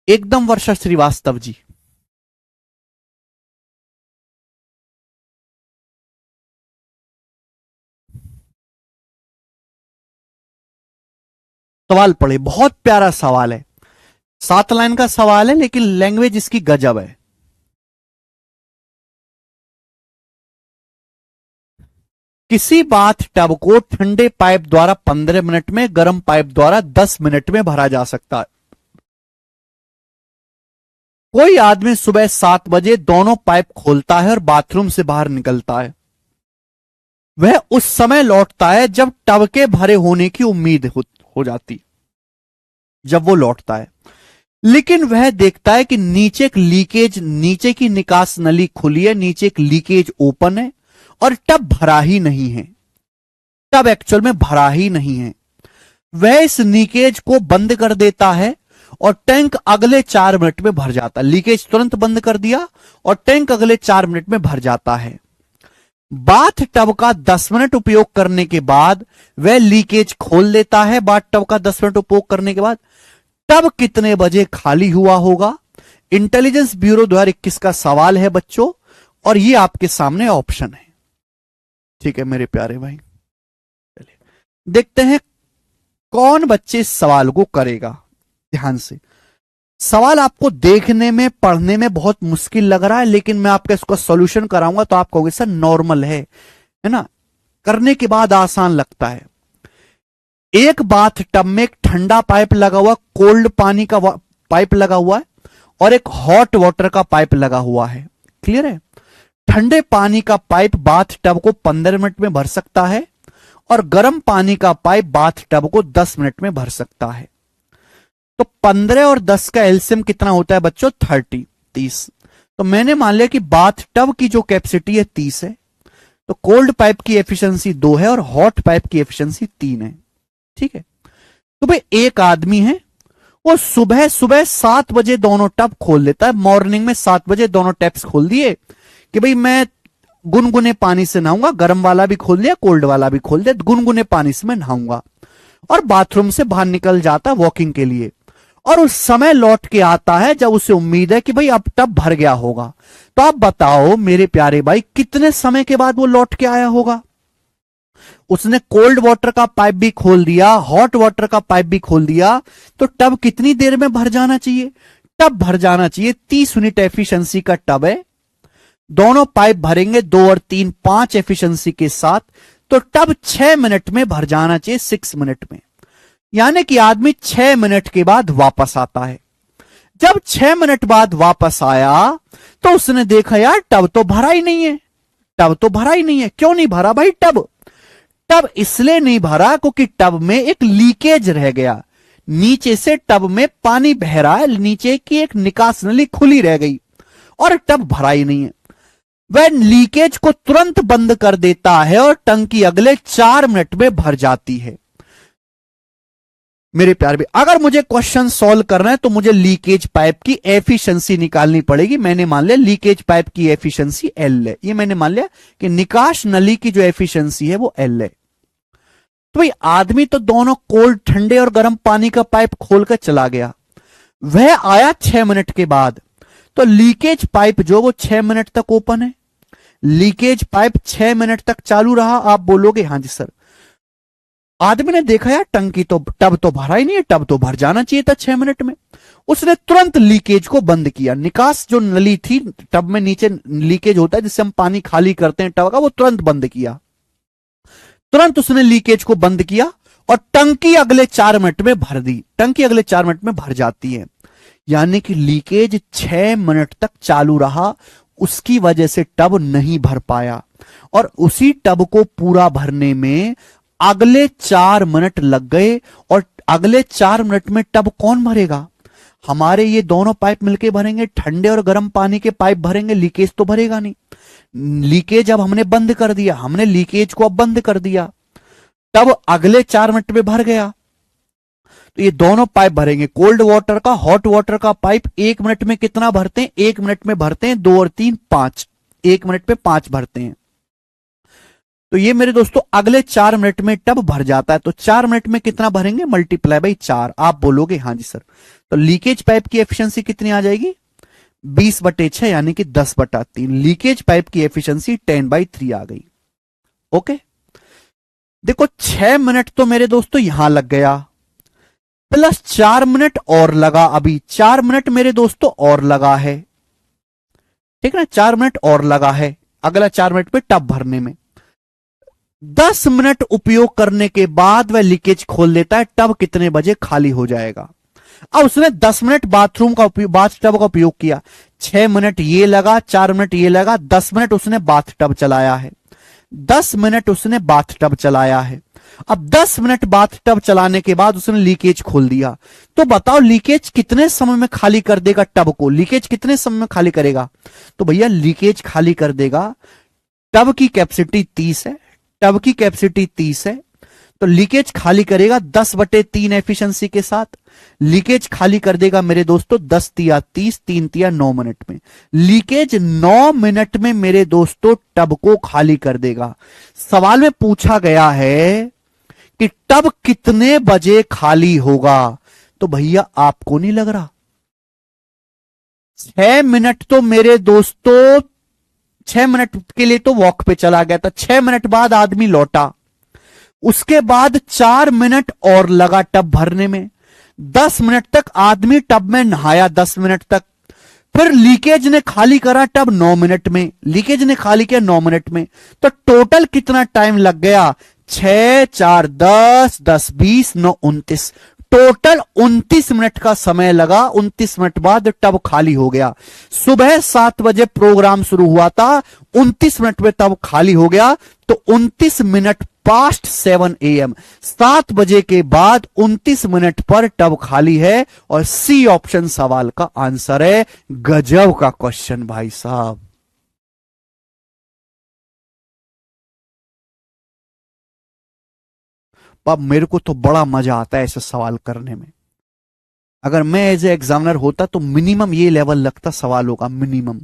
एकदम वर्षा श्रीवास्तव जी। सवाल पढ़े, बहुत प्यारा सवाल है, 7 लाइन का सवाल है, लेकिन लैंग्वेज इसकी गजब है। किसी बाथ टब को ठंडे पाइप द्वारा 15 मिनट में, गर्म पाइप द्वारा 10 मिनट में भरा जा सकता है। कोई आदमी सुबह 7 बजे दोनों पाइप खोलता है और बाथरूम से बाहर निकलता है। वह उस समय लौटता है जब टब के भरे होने की उम्मीद हो जाती, जब वो लौटता है, लेकिन वह देखता है कि नीचे एक लीकेज, नीचे की निकास नली खुली है, नीचे एक लीकेज ओपन है और टब भरा ही नहीं है। टब एक्चुअल में भरा ही नहीं है। वह इस लीकेज को बंद कर देता है और टैंक अगले 4 मिनट में भर जाता है। लीकेज तुरंत बंद कर दिया और टैंक अगले 4 मिनट में भर जाता है। बाथ टब का 10 मिनट उपयोग करने के बाद वह लीकेज खोल देता है। बाथ टब का 10 मिनट उपयोग करने के बाद टब कितने बजे खाली हुआ होगा? इंटेलिजेंस ब्यूरो 2021 का सवाल है बच्चों, और ये आपके सामने ऑप्शन है। ठीक है मेरे प्यारे भाई, चलिए देखते हैं कौन बच्चे इस सवाल को करेगा। ध्यान से, सवाल आपको देखने में, पढ़ने में बहुत मुश्किल लग रहा है, लेकिन मैं आपका इसको सॉल्यूशन कराऊंगा तो आप कहोगे सर नॉर्मल है ना, करने के बाद आसान लगता है। एक बाथ टब में एक ठंडा पाइप लगा हुआ, कोल्ड पानी का पाइप लगा हुआ है, और एक हॉट वाटर का पाइप लगा हुआ है। क्लियर है? ठंडे पानी का पाइप बाथ टब को 15 मिनट में भर सकता है और गर्म पानी का पाइप बाथ टब को 10 मिनट में भर सकता है। तो 15 और 10 का एलसीएम कितना होता है बच्चों? 30। तो मैंने मान लिया कि बाथ टब की जो कैपेसिटी है 30 है, तो कोल्ड पाइप की एफिशिएंसी 2 है और हॉट पाइप की एफिशिएंसी 3 है। ठीक है, तो भाई एक आदमी है, वो सुबह सुबह 7 बजे दोनों टब खोल लेता है। मॉर्निंग में 7 बजे दोनों टैप्स खोल दिए कि भाई मैं गुनगुने पानी से नहाऊंगा, गर्म वाला भी खोल दिया, कोल्ड वाला भी खोल दिया, गुनगुने पानी से मैं नहाऊंगा, और बाथरूम से बाहर निकल जाता है वॉकिंग के लिए, और उस समय लौट के आता है जब उसे उम्मीद है कि भाई अब टब भर गया होगा। तो आप बताओ मेरे प्यारे भाई, कितने समय के बाद वो लौट के आया होगा? उसने कोल्ड वाटर का पाइप भी खोल दिया, हॉट वाटर का पाइप भी खोल दिया, तो टब कितनी देर में भर जाना चाहिए? टब भर जाना चाहिए 30 यूनिट एफिशिएंसी का टब है, दोनों पाइप भरेंगे 2 और 3 5 एफिशिएंसी के साथ, तो टब 6 मिनट में भर जाना चाहिए, 6 मिनट में। यानी कि आदमी 6 मिनट के बाद वापस आता है। जब 6 मिनट बाद वापस आया तो उसने देखा यार टब तो भरा ही नहीं है, टब तो भरा ही नहीं है। क्यों नहीं भरा भाई टब? टब इसलिए नहीं भरा क्योंकि टब में एक लीकेज रह गया, नीचे से टब में पानी बह रहा है, नीचे की एक निकास नली खुली रह गई और टब भरा ही नहीं है। वह लीकेज को तुरंत बंद कर देता है और टंकी अगले 4 मिनट में भर जाती है। मेरे प्यारे भी, अगर मुझे क्वेश्चन सॉल्व करना है तो मुझे लीकेज पाइप की एफिशिएंसी निकालनी पड़ेगी। मैंने मान लिया लीकेज पाइप की एफिशिएंसी एल है, ये मैंने मान लिया कि निकास नली की जो एफिशिएंसी है वो एल है। तो भाई आदमी तो दोनों कोल्ड ठंडे और गर्म पानी का पाइप खोलकर चला गया, वह आया 6 मिनट के बाद, तो लीकेज पाइप जो वो 6 मिनट तक ओपन है, लीकेज पाइप 6 मिनट तक चालू रहा। आप बोलोगे हाँ जी सर, आदमी ने देखा यार टंकी तो टब तो भरा ही नहीं है, टब तो भर जाना चाहिए था 6 मिनट में। उसने तुरंत लीकेज को बंद किया, निकास जो नली थी टब में नीचे लीकेज होता है जिससे हम पानी खाली करते हैं टब का, वो तुरंत बंद किया। तुरंत उसने लीकेज को बंद किया और टंकी अगले 4 मिनट में भर दी। टंकी अगले 4 मिनट में भर जाती है, यानी कि लीकेज 6 मिनट तक चालू रहा, उसकी वजह से टब नहीं भर पाया। और उसी टब को पूरा भरने में अगले 4 मिनट लग गए, और अगले 4 मिनट में टब कौन भरेगा? हमारे ये दोनों पाइप मिलके भरेंगे, ठंडे और गर्म पानी के पाइप भरेंगे, लीकेज तो भरेगा नहीं। लीकेज अब हमने बंद कर दिया, हमने लीकेज को अब बंद कर दिया, तब अगले 4 मिनट में भर गया। तो ये दोनों पाइप भरेंगे, कोल्ड वाटर का हॉट वाटर का पाइप 1 मिनट में कितना भरते हैं? 1 मिनट में भरते हैं 2 और 3 5, 1 मिनट में 5 भरते हैं। तो ये मेरे दोस्तों अगले 4 मिनट में टब भर जाता है। तो 4 मिनट में कितना भरेंगे? Multiply by 4। आप बोलोगे हाँ जी सर, तो लीकेज पाइप की एफिशिएंसी कितनी आ जाएगी? 20/6 यानी कि 10/3। लीकेज पाइप की एफिशिएंसी 10/3 आ गई। ओके, देखो 6 मिनट तो मेरे दोस्तों यहां लग गया, प्लस 4 मिनट और लगा, अभी 4 मिनट मेरे दोस्तों और लगा है, ठीक है ना, 4 मिनट और लगा है अगला 4 मिनट पे टब भरने में। 10 मिनट उपयोग करने के बाद वह लीकेज खोल देता है, टब कितने बजे खाली हो जाएगा? अब उसने 10 मिनट बाथरूम का उपयोग, बाथ टब का उपयोग किया, 6 मिनट ये लगा, 4 मिनट ये लगा, 10 मिनट उसने बाथ टब चलाया है, 10 मिनट उसने बाथ टब चलाया है। अब 10 मिनट बाथ टब चलाने के बाद उसने लीकेज खोल दिया, तो बताओ लीकेज कितने समय में खाली कर देगा टब को? लीकेज कितने समय में खाली करेगा? तो भैया लीकेज खाली कर देगा, टब की कैपेसिटी 30 है, टब की कैपेसिटी 30 है, तो लीकेज खाली करेगा 10/3 एफिशिएंसी के साथ। लीकेज खाली कर देगा मेरे दोस्तों 10 तिया 30, 3 तिया 9 मिनट में। लीकेज 9 मिनट में मेरे दोस्तों टब को खाली कर देगा। सवाल में पूछा गया है कि टब कितने बजे खाली होगा, तो भैया आपको नहीं लग रहा? 6 मिनट तो मेरे दोस्तों, 6 मिनट के लिए तो वॉक पे चला गया था, 6 मिनट बाद आदमी लौटा, उसके बाद 4 मिनट और लगा टब भरने में, 10 मिनट तक आदमी टब में नहाया, 10 मिनट तक, फिर लीकेज ने खाली करा टब 9 मिनट में, लीकेज ने खाली किया 9 मिनट में, तो टोटल कितना टाइम लग गया? 6 4 10 10 20 9 29, टोटल 29 मिनट का समय लगा। 29 मिनट बाद टब खाली हो गया। सुबह 7 बजे प्रोग्राम शुरू हुआ था, 29 मिनट में टब खाली हो गया, तो 29 मिनट पास्ट 7 AM, 7 बजे के बाद 29 मिनट पर टब खाली है। और सी ऑप्शन सवाल का आंसर है। गजब का क्वेश्चन भाई साहब। अब मेरे को तो बड़ा मजा आता है ऐसे सवाल करने में। अगर मैं एज ए एग्जामिनर होता तो मिनिमम ये लेवल लगता सवालों का, मिनिमम।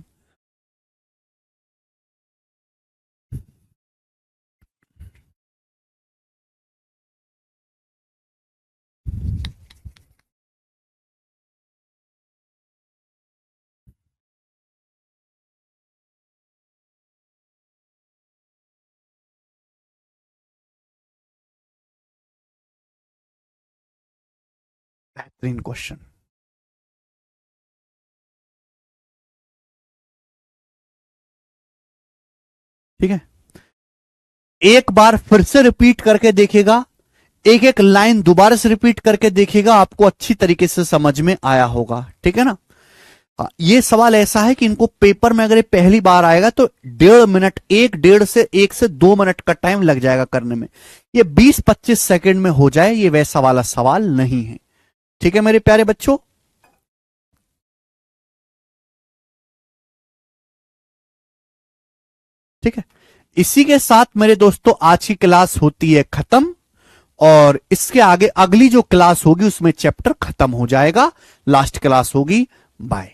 बेहतरीन क्वेश्चन। ठीक है, एक बार फिर से रिपीट करके देखेगा, एक एक लाइन दोबारा से रिपीट करके देखेगा, आपको अच्छी तरीके से समझ में आया होगा। ठीक है ना। ये सवाल ऐसा है कि इनको पेपर में अगर ये पहली बार आएगा तो 1.5 मिनट, 1 से 2 मिनट का टाइम लग जाएगा करने में। ये 20-25 सेकंड में हो जाए, ये वैसा वाला सवाल नहीं है। ठीक है मेरे प्यारे बच्चों। ठीक है, इसी के साथ मेरे दोस्तों आज की क्लास होती है खत्म। और इसके आगे अगली जो क्लास होगी उसमें चैप्टर खत्म हो जाएगा। लास्ट क्लास होगी। बाय।